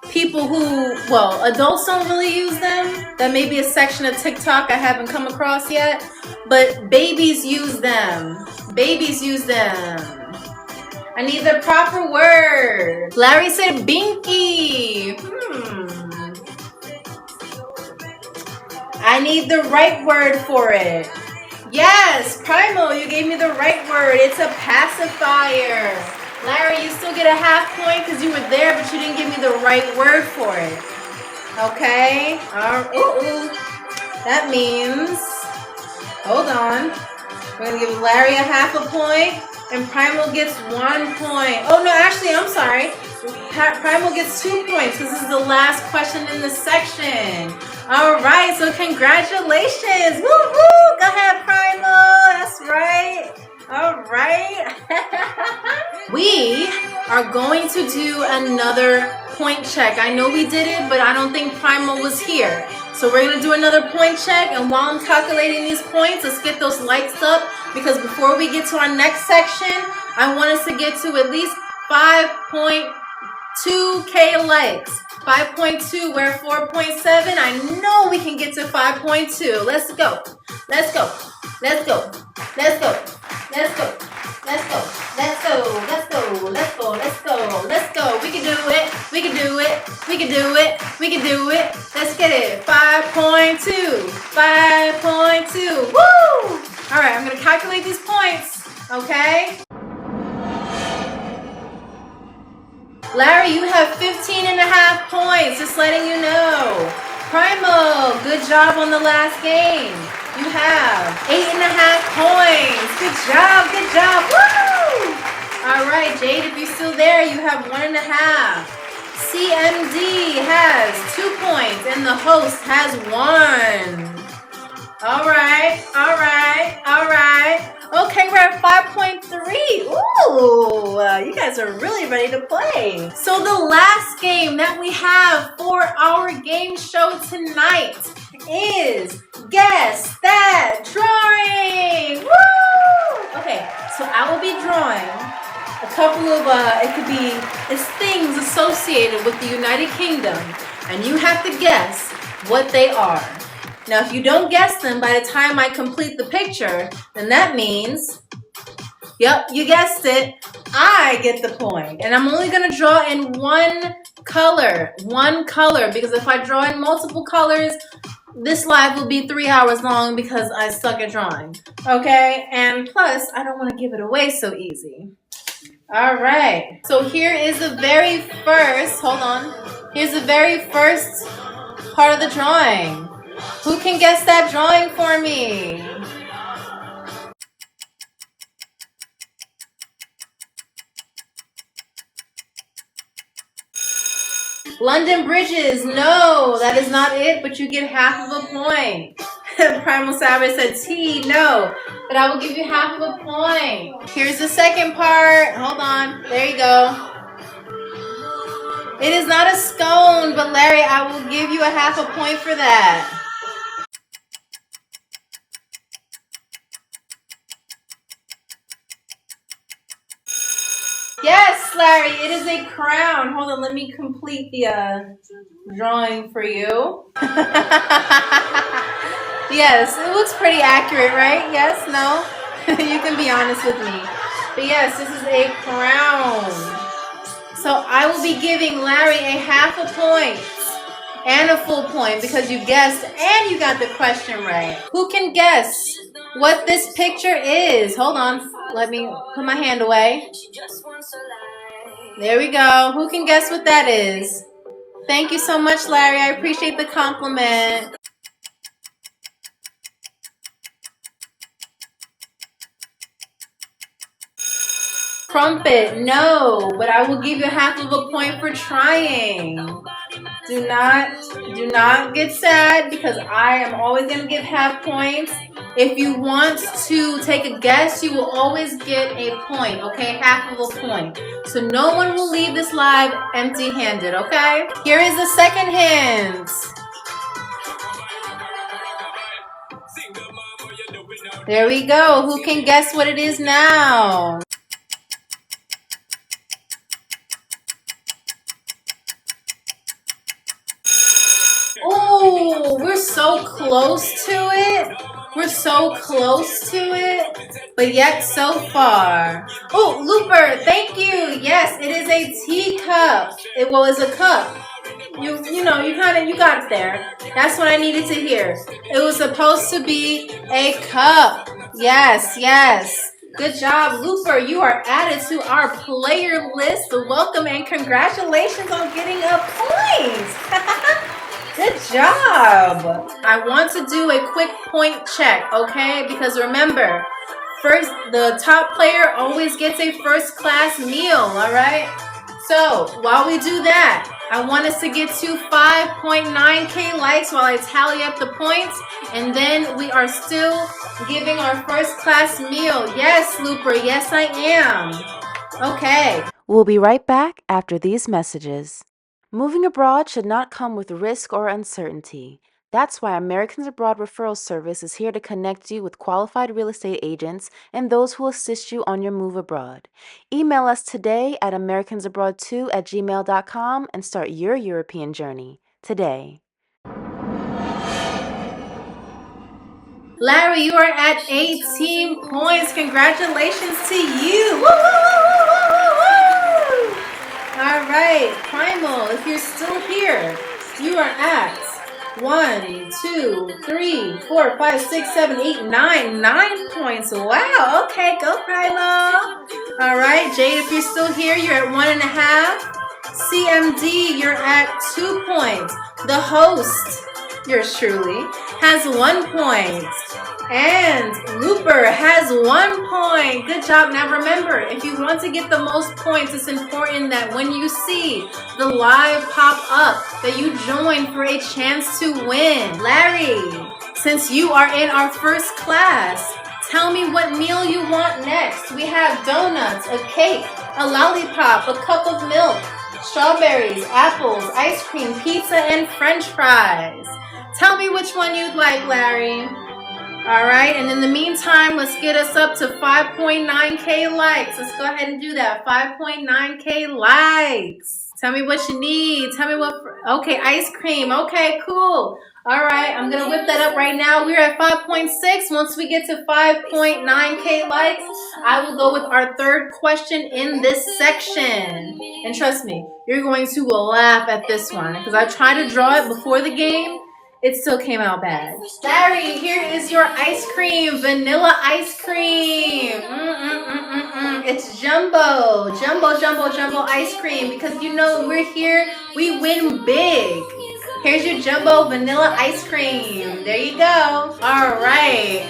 people who, well, adults don't really use them. That may be a section of TikTok I haven't come across yet, but babies use them. Babies use them. I need the proper word. Larry said binky. I need the right word for it. Yes, Primal, you gave me the right word. It's a pacifier. Larry, you still get a half point because you were there, but you didn't give me the right word for it. Okay? That means, hold on. We're going to give Larry a half a point, and Primal gets 1 point. Oh, no, actually, I'm sorry. Primal gets 2 points because this is the last question in this section. All right, so congratulations. Woo, woo. Go ahead, Primal. That's right. All right. We are going to do another point check. I know we did it, but I don't think Primal was here. So we're going to do another point check. And while I'm calculating these points, let's get those likes up. Because before we get to our next section, I want us to get to at least 5.2K likes. 5.2, we're 4.7. I know we can get to 5.2. Let's go. Let's go. Let's go. Let's go. Let's go. Let's go. Let's go. Let's go. Let's go. Let's go. Let's go. We can do it. We can do it. We can do it. We can do it. Let's get it. 5.2. 5.2. Woo! All right, I'm going to calculate these points. Okay? Larry, you have 15 and a half points. Just letting you know. Primal, good job on the last game. You have 8 and a half points. Good job, good job. Woo! All right, Jade, if you're still there, you have 1.5. CMD has 2 points, and the host has 1. All right, all right, all right. Okay, we're at 5.3. Ooh, you guys are really ready to play. So the last game that we have for our game show tonight is Guess That Drawing. Woo! Okay, so I will be drawing a couple of, it's things associated with the United Kingdom, and you have to guess what they are. Now, if you don't guess them by the time I complete the picture, then that means, yep, you guessed it, I get the point. And I'm only going to draw in one color, because if I draw in multiple colors, this live will be 3 hours long because I suck at drawing. Okay? And plus, I don't want to give it away so easy. All right. So here is the very first, here's the very first part of the drawing. Who can guess that drawing for me? London Bridges. No, that is not it, but you get half of a point. Primal Savage said T, no. But I will give you half of a point. Here's the second part. Hold on. There you go. It is not a scone, but Larry, I will give you a half a point for that. Yes, Larry, it is a crown. Hold on, let me complete the drawing for you. Yes, it looks pretty accurate, right? Yes, no? You can be honest with me. But yes, this is a crown. So I will be giving Larry a half a point and a full point because you guessed and you got the question right. Who can guess what this picture is? Hold on. Let me put my hand away. There we go. Who can guess what that is? Thank you so much, Larry. I appreciate the compliment. Crumpet, no, but I will give you half of a point for trying. Do not get sad because I am always going to give half points. If you want to take a guess, you will always get a point, okay? Half of a point. So no one will leave this live empty-handed, okay? Here is the second hint. There we go. Who can guess what it is now? Oh, we're so close to it. We're so close to it, but yet so far. Oh, Looper, thank you. Yes, it is a teacup. It's a cup. You got it there. That's what I needed to hear. It was supposed to be a cup. Yes, yes. Good job, Looper. You are added to our player list. Welcome and congratulations on getting a point. Good job. I want to do a quick point check, okay? Because remember, first the top player always gets a first class meal, all right? So while we do that, I want us to get to 5.9K likes while I tally up the points, and then we are still giving our first class meal. Yes, Looper, yes I am. Okay. We'll be right back after these messages. Moving abroad should not come with risk or uncertainty. That's why Americans Abroad Referral Service is here to connect you with qualified real estate agents and those who assist you on your move abroad. Email us today at americansabroad2@gmail.com and start your European journey today. Larry, you are at 18 points. Congratulations to you. Woo, woo, woo, woo, woo, woo. All right, Primal, if you're still here, you are at 1, 2, 3, 4, 5, 6, 7, 8, 9. 9 points. Wow. Okay, go Primal. All right, Jade, if you're still here, you're at 1.5. CMD, you're at 2 points. The host, yours truly, has 1 point. And Looper has 1 point. Good job. Now remember, if you want to get the most points, it's important that when you see the live pop up, that you join for a chance to win. Larry, since you are in our first class, tell me what meal you want next. We have donuts, a cake, a lollipop, a cup of milk, strawberries, apples, ice cream, pizza, and french fries. Tell me which one you'd like, Larry. All right, and in the meantime, let's get us up to 5.9K likes. Let's go ahead and do that. 5.9K likes. Tell me what you need. Tell me what. Okay, ice cream. Okay, cool. All right, I'm going to whip that up right now. We're at 5.6. Once we get to 5.9K likes, I will go with our third question in this section. And trust me, you're going to laugh at this one because I tried to draw it before the game. It still came out bad. Larry, here is your ice cream. Vanilla ice cream. It's jumbo. Jumbo ice cream. Because you know we're here, we win big. Here's your jumbo vanilla ice cream. There you go. All right.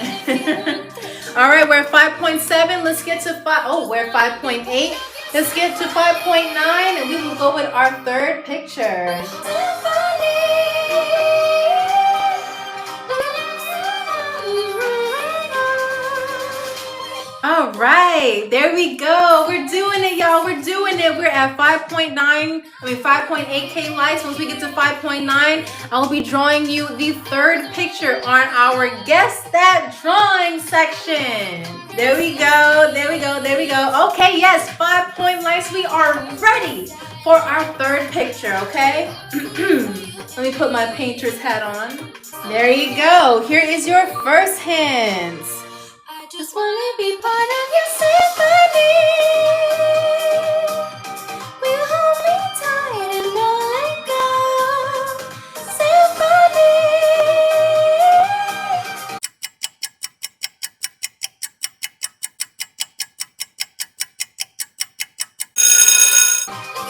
All right, we're at 5.7. Let's get to 5. Oh, we're at 5.8. Let's get to 5.9 and we will go with our third picture. right, there we go. We're doing it, y'all. We're doing it. We're at 5.8K likes. Once we get to 5.9, I will be drawing you the third picture on our Guess That Drawing section. There we go. There we go. There we go. Okay, yes, 5 point likes. We are ready for our third picture, okay? Let me put my painter's hat on. There you go. Here is your first hint. Just wanna be part of your symphony. Will hold me tight and won't let go. Symphony.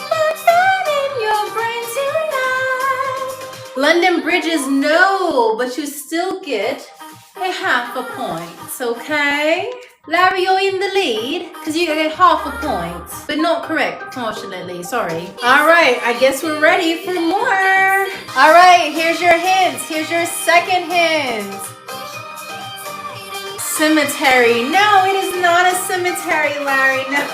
Put that in your brain tonight. London Bridges, no, but you still get a half a point, okay? Larry, you're in the lead because you get half a point, but not correct, unfortunately. Sorry. All right, I guess we're ready for more. All right, here's your hints. Here's your second hint. Cemetery. No, it is not a cemetery, Larry. No.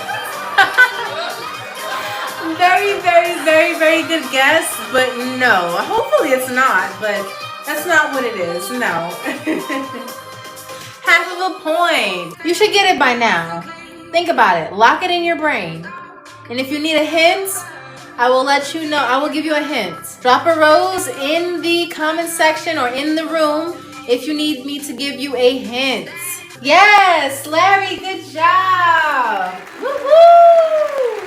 Very, very, very, very good guess, but no. Hopefully it's not, but that's not what it is. No. Half of a point. You should get it by now. Think about it. Lock it in your brain. And if you need a hint, I will let you know. I will give you a hint. Drop a rose in the comment section or in the room if you need me to give you a hint. Yes, Larry, good job. Woohoo!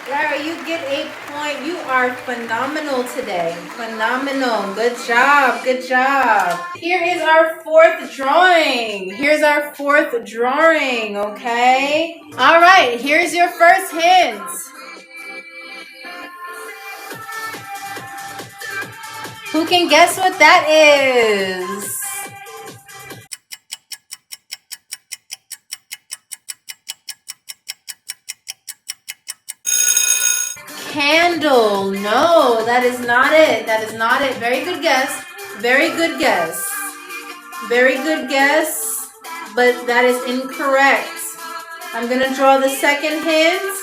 Larry, you get a point. You are phenomenal today. Phenomenal. Good job. Good job. Here is our fourth drawing. Here's our fourth drawing, okay? All right, here's your first hint. Who can guess what that is? Candle. No, that is not it. That is not it. Very good guess. Very good guess. Very good guess, but that is incorrect. I'm gonna draw the second hint.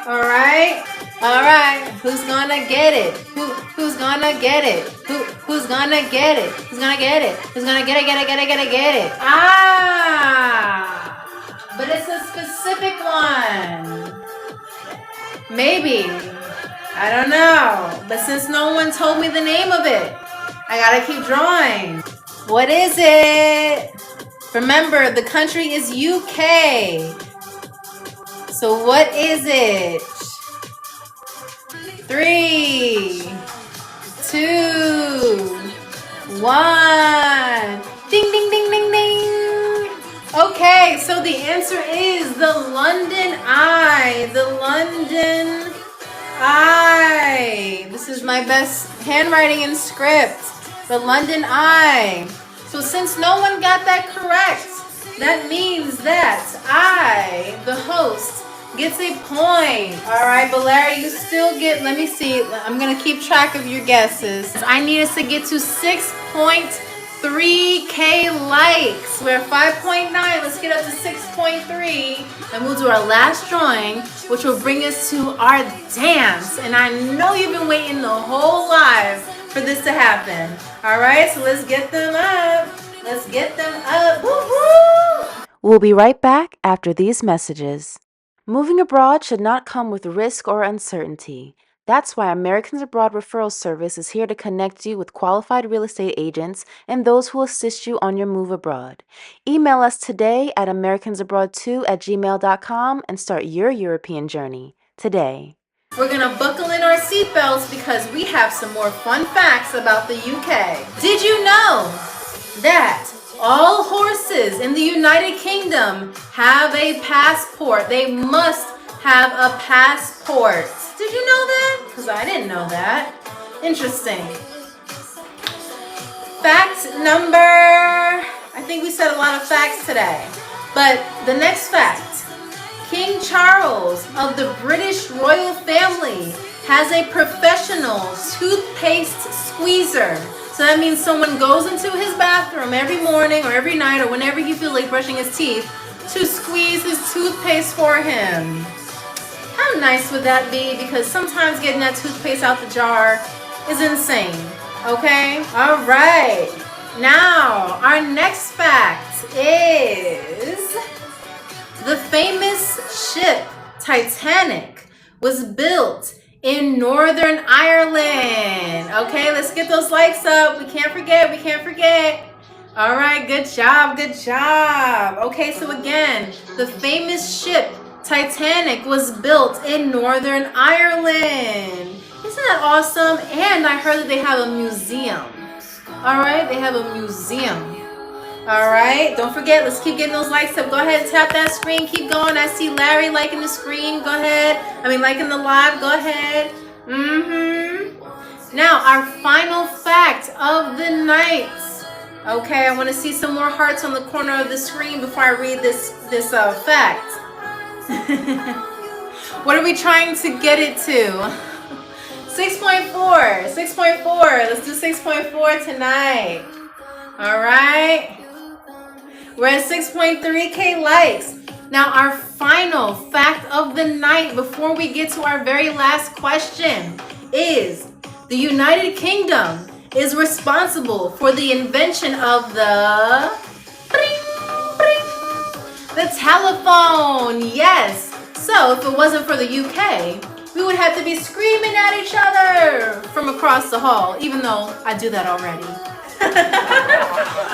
All right. All right. Who's gonna get it? Who's gonna get it? Who's gonna get it? Who's gonna get it? Who's gonna get it? Get it. Ah, but it's a specific one. Maybe. I don't know. But since no one told me the name of it, I gotta keep drawing. What is it? Remember, the country is UK. So what is it? 3, 2, 1. Ding, ding, ding, ding, ding. Okay, so the answer is the London Eye. The London Eye. This is my best handwriting and script. The London Eye. So since no one got that correct, that means that I, the host, gets a point. All right, but Larry, you still get, let me see. I'm going to keep track of your guesses. I need us to get to 6.3K likes. We're at 5.9. Let's get up to 6.3. And we'll do our last drawing, which will bring us to our dance. And I know you've been waiting the whole live for this to happen. All right, so let's get them up. Let's get them up. Woo-hoo! We'll be right back after these messages. Moving abroad should not come with risk or uncertainty. That's why Americans Abroad Referral Service is here to connect you with qualified real estate agents and those who will assist you on your move abroad. Email us today at americansabroad2@gmail.com and start your European journey today. We're gonna buckle in our seatbelts because we have some more fun facts about the UK. Did you know that all horses in the United Kingdom have a passport? They must have a passport. Did you know that? Because I didn't know that. Interesting. Fact number, I think we said a lot of facts today. But the next fact, King Charles of the British royal family has a professional toothpaste squeezer. So that means someone goes into his bathroom every morning or every night or whenever he feels like brushing his teeth to squeeze his toothpaste for him. How nice would that be? Because sometimes getting that toothpaste out the jar is insane. Okay? All right. Now, our next fact is the famous ship Titanic was built in Northern Ireland. Okay, let's get those likes up. We can't forget. All right, good job. Okay, so again, the famous ship Titanic was built in Northern Ireland. Isn't that awesome? And I heard that they have a museum. All right, they have a museum. All right, don't forget, let's keep getting those likes up. Go ahead and tap that screen. Keep going. I see Larry liking the screen. Go ahead. Liking the live. Go ahead. Now, our final fact of the night. Okay, I want to see some more hearts on the corner of the screen before I read this fact. What are we trying to get it to? 6.4. Let's do 6.4 tonight. All right. We're at 6.3K likes. Now, our final fact of the night before we get to our very last question is the United Kingdom is responsible for the invention of the telephone. Yes. So if it wasn't for the UK, we would have to be screaming at each other from across the hall, even though I do that already.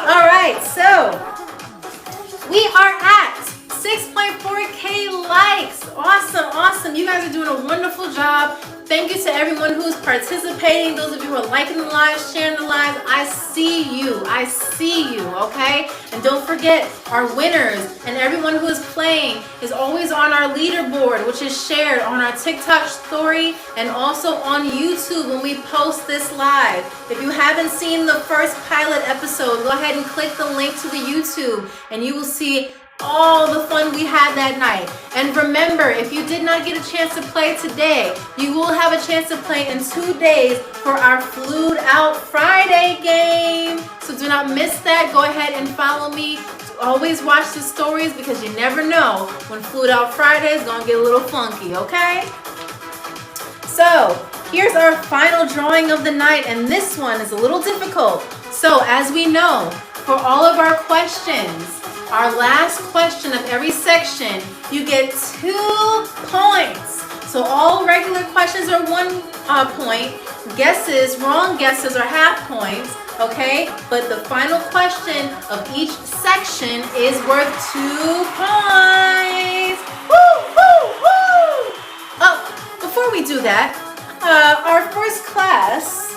All right, so we are at 6.4K likes. Awesome. You guys are doing a wonderful job. Thank you to everyone who's participating. Those of you who are liking the live, sharing the live. I see you, okay? And don't forget, our winners and everyone who is playing is always on our leaderboard, which is shared on our TikTok story and also on YouTube when we post this live. If you haven't seen the first pilot episode, go ahead and click the link to the YouTube and you will see all the fun we had that night. And remember, if you did not get a chance to play today, you will have a chance to play in 2 days for our Flued Out Friday game. So do not miss that. Go ahead and follow me. Always watch the stories because you never know when Flued Out Friday is gonna get a little funky, okay? So here's our final drawing of the night, and this one is a little difficult. So as we know, for all of our questions, our last question of every section, you get 2 points. So all regular questions are 1 point. Wrong guesses are half points, okay? But the final question of each section is worth 2 points. Woo! Oh, before we do that, our first class,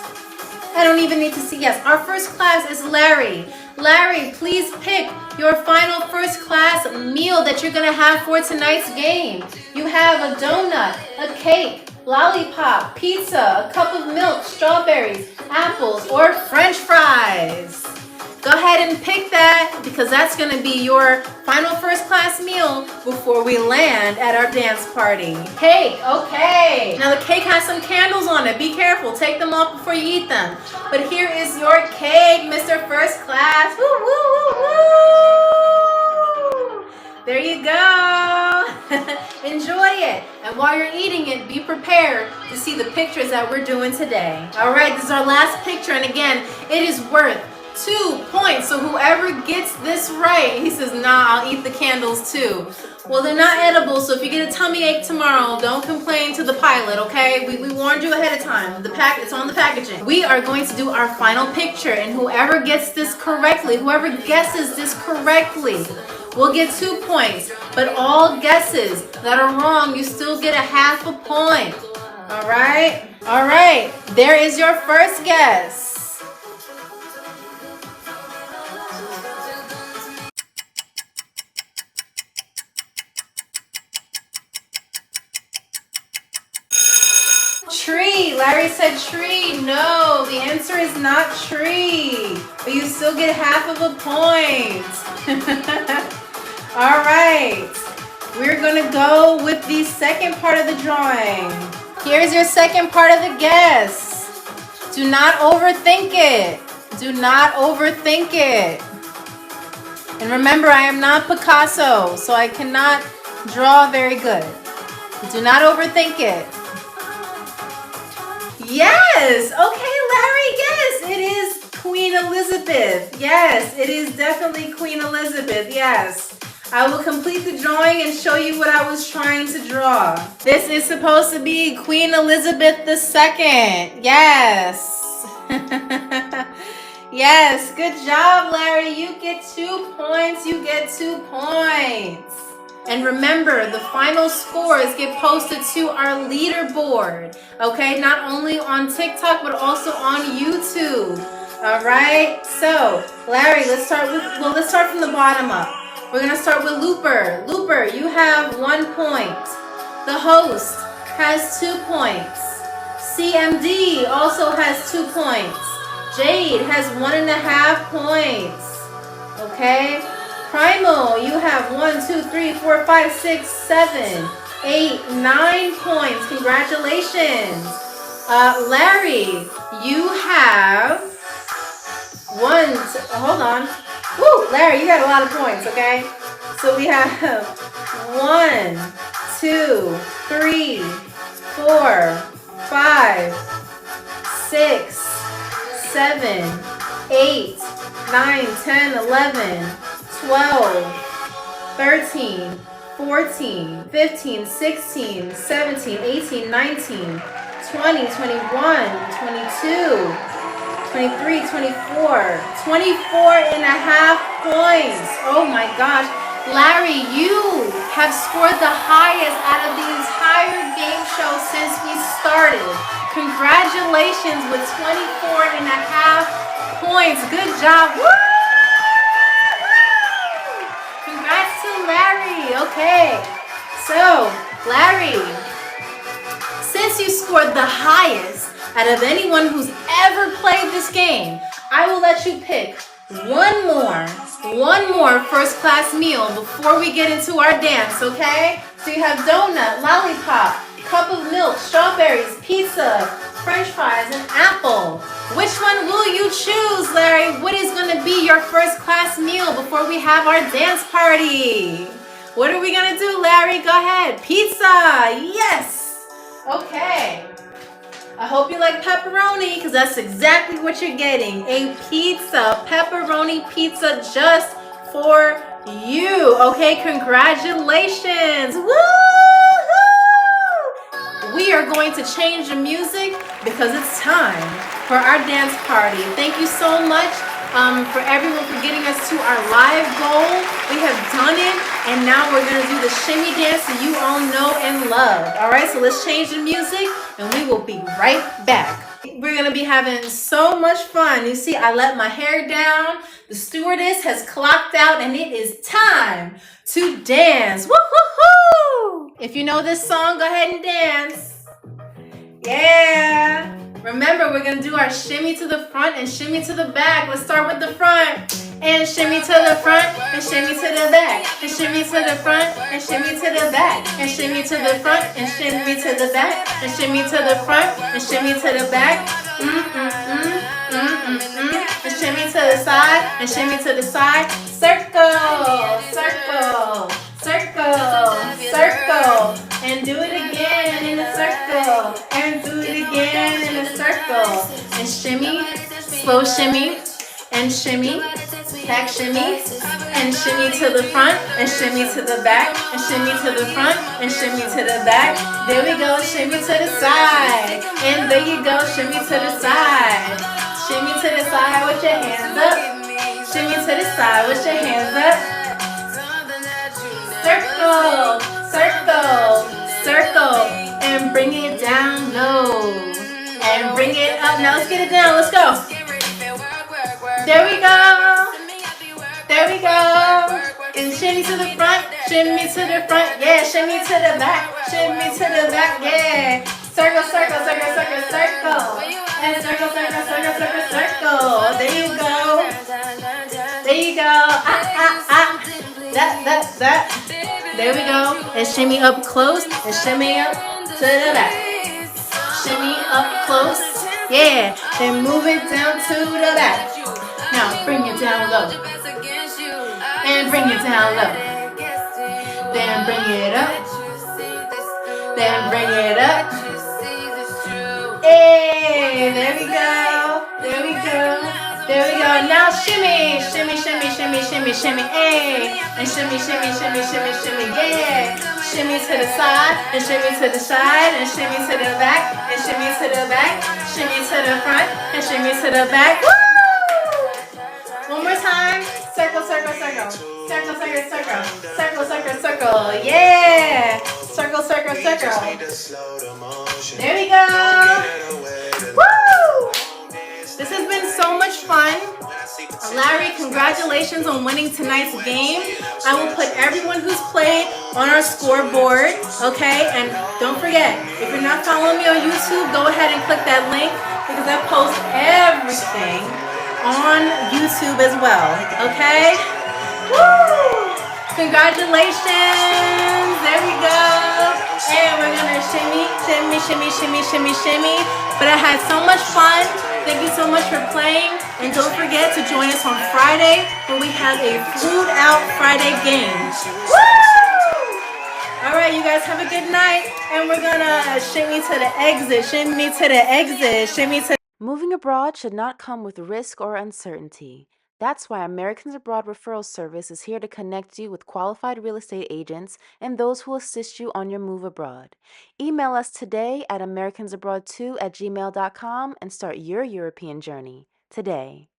I don't even need to see, yes, our first class is Larry. Larry, please pick your final first class meal that you're gonna have for tonight's game. You have a donut, a cake, lollipop, pizza, a cup of milk, strawberries, apples, or French fries. Go ahead and pick that because that's gonna be your final first class meal before we land at our dance party. Cake, okay. Now the cake has some candles on it. Be careful, take them off before you eat them. But here is your cake, Mr. First Class. Woo, woo, woo, woo. There you go. Enjoy it. And while you're eating it, be prepared to see the pictures that we're doing today. All right, this is our last picture. And again, it is worth 2 points. So whoever gets this right, he says, nah, I'll eat the candles too. Well, they're not edible, so if you get a tummy ache tomorrow, don't complain to the pilot, okay? We warned you ahead of time. It's on the packaging. We are going to do our final picture, and whoever guesses this correctly will get 2 points. But all guesses that are wrong, you still get a half a point. All right? All right. There is your first guess. Tree. Larry said tree. No, the answer is not tree. But you still get half of a point. All right. We're going to go with the second part of the drawing. Here's your second part of the guess. Do not overthink it. Do not overthink it. And remember, I am not Picasso, so I cannot draw very good. Do not overthink it. Yes! Okay, Larry, yes, it is Queen Elizabeth. Yes, it is definitely Queen Elizabeth, yes. I will complete the drawing and show you what I was trying to draw. This is supposed to be Queen Elizabeth II. Yes. Yes, good job, Larry. You get 2 points. You get 2 points. And remember, the final scores get posted to our leaderboard. Okay, not only on TikTok, but also on YouTube. All right. So, Larry, let's start from the bottom up. We're gonna start with Looper. Looper, you have 1 point. The host has 2 points. CMD also has 2 points. Jade has 1.5 points. Okay. Primal, you have 1, 2, 3, 4, 5, 6, 7, 8, 9 points. Congratulations. Larry, you have hold on. Woo, Larry, you got a lot of points, okay? So we have 1, 2, 3, 4, 5, 6, 7, 8, 9, 10, 11, 12, 13, 14, 15, 16, 17, 18, 19, 20, 21, 22, 23, 24, 24.5 points. Oh my gosh. Larry, you have scored the highest out of the entire game show since we started. Congratulations with 24.5 points. Good job. Woo! Congrats to Larry. Okay. So, Larry, since you scored the highest out of anyone who's ever played this game, I will let you pick one more first class meal before we get into our dance, okay? So you have donut, lollipop, cup of milk, strawberries, pizza, french fries, and apple. Which one will you choose, Larry? What is going to be your first class meal before we have our dance party? What are we going to do, Larry? Go ahead. Pizza. Yes. Okay. I hope you like pepperoni because that's exactly what you're getting. A pizza, pepperoni pizza just for you. Okay, congratulations. Woo-hoo! We are going to change the music because it's time for our dance party. Thank you so much for everyone for getting us to our live goal. We have done it, and now we're going to do the shimmy dance that you all know and love. All right, so let's change the music, and we will be right back. We're going to be having so much fun. You see, I let my hair down. The stewardess has clocked out, and it is time to dance. Woo-hoo-hoo! If you know this song, go ahead and dance. Yeah. Remember, we're going to do our shimmy to the front and shimmy to the back. Let's start with the front. And shimmy to the front and shimmy to the back. And shimmy to the front and shimmy to the back. And shimmy to the front and shimmy to the back. And shimmy to the front and shimmy to the back. And shimmy to the side and shimmy to the side. Circle, circle, circle, circle. And do it again in a circle. And do it again in a circle. And shimmy, slow shimmy, and shimmy, back shimmy, and shimmy to the front, and shimmy to the back, and shimmy to the front, and shimmy to the back. There we go, shimmy to the side. And there you go, shimmy to the side. Shimmy to the side with your hands up. Shimmy to the side with your hands up. Circle, circle, circle, and bring it down low. And bring it up. Now let's get it down. Let's go. There we go. There we go. And shimmy to the front. Shimmy to the front. Yeah. Shimmy to the back. Shimmy to the back. Yeah. Circle, circle, circle, circle, circle. And circle, circle, circle, circle, circle. There you go. There you go. That. There we go. And shimmy up close. And shimmy up to the back. Shimmy up close. Yeah. And move it down to the back. Now bring it down low. bring it down low. Then bring it up. Then bring it up. Hey, there we go. There we go. There we go. Now shimmy, shimmy, shimmy, shimmy, shimmy, shimmy. Hey, and shimmy, shimmy, shimmy, shimmy, shimmy. Yeah. Shimmy to the side, and shimmy to the side, and shimmy to the back, and shimmy to the back, shimmy to the front, and shimmy to the back. Woo! One more time. Circle, circle, circle. Circle, circle, circle. Circle, circle, circle. Yeah. Circle, circle, circle. There we go. Woo! This has been so much fun. Larry, congratulations on winning tonight's game. I will put everyone who's played on our scoreboard, okay? And don't forget, if you're not following me on YouTube, go ahead and click that link because I post everything on YouTube as well, okay? Woo! Congratulations! There we go. And we're gonna shimmy, shimmy, shimmy, shimmy, shimmy, shimmy. But I had so much fun. Thank you so much for playing. And don't forget to join us on Friday when we have a Flued Out Friday game. Woo! All right, you guys have a good night. And we're gonna shimmy to the exit, shimmy to the exit, shimmy to. Moving abroad should not come with risk or uncertainty. That's why Americans Abroad Referral Service is here to connect you with qualified real estate agents and those who assist you on your move abroad. Email us today at americansabroad2@gmail.com and start your European journey today.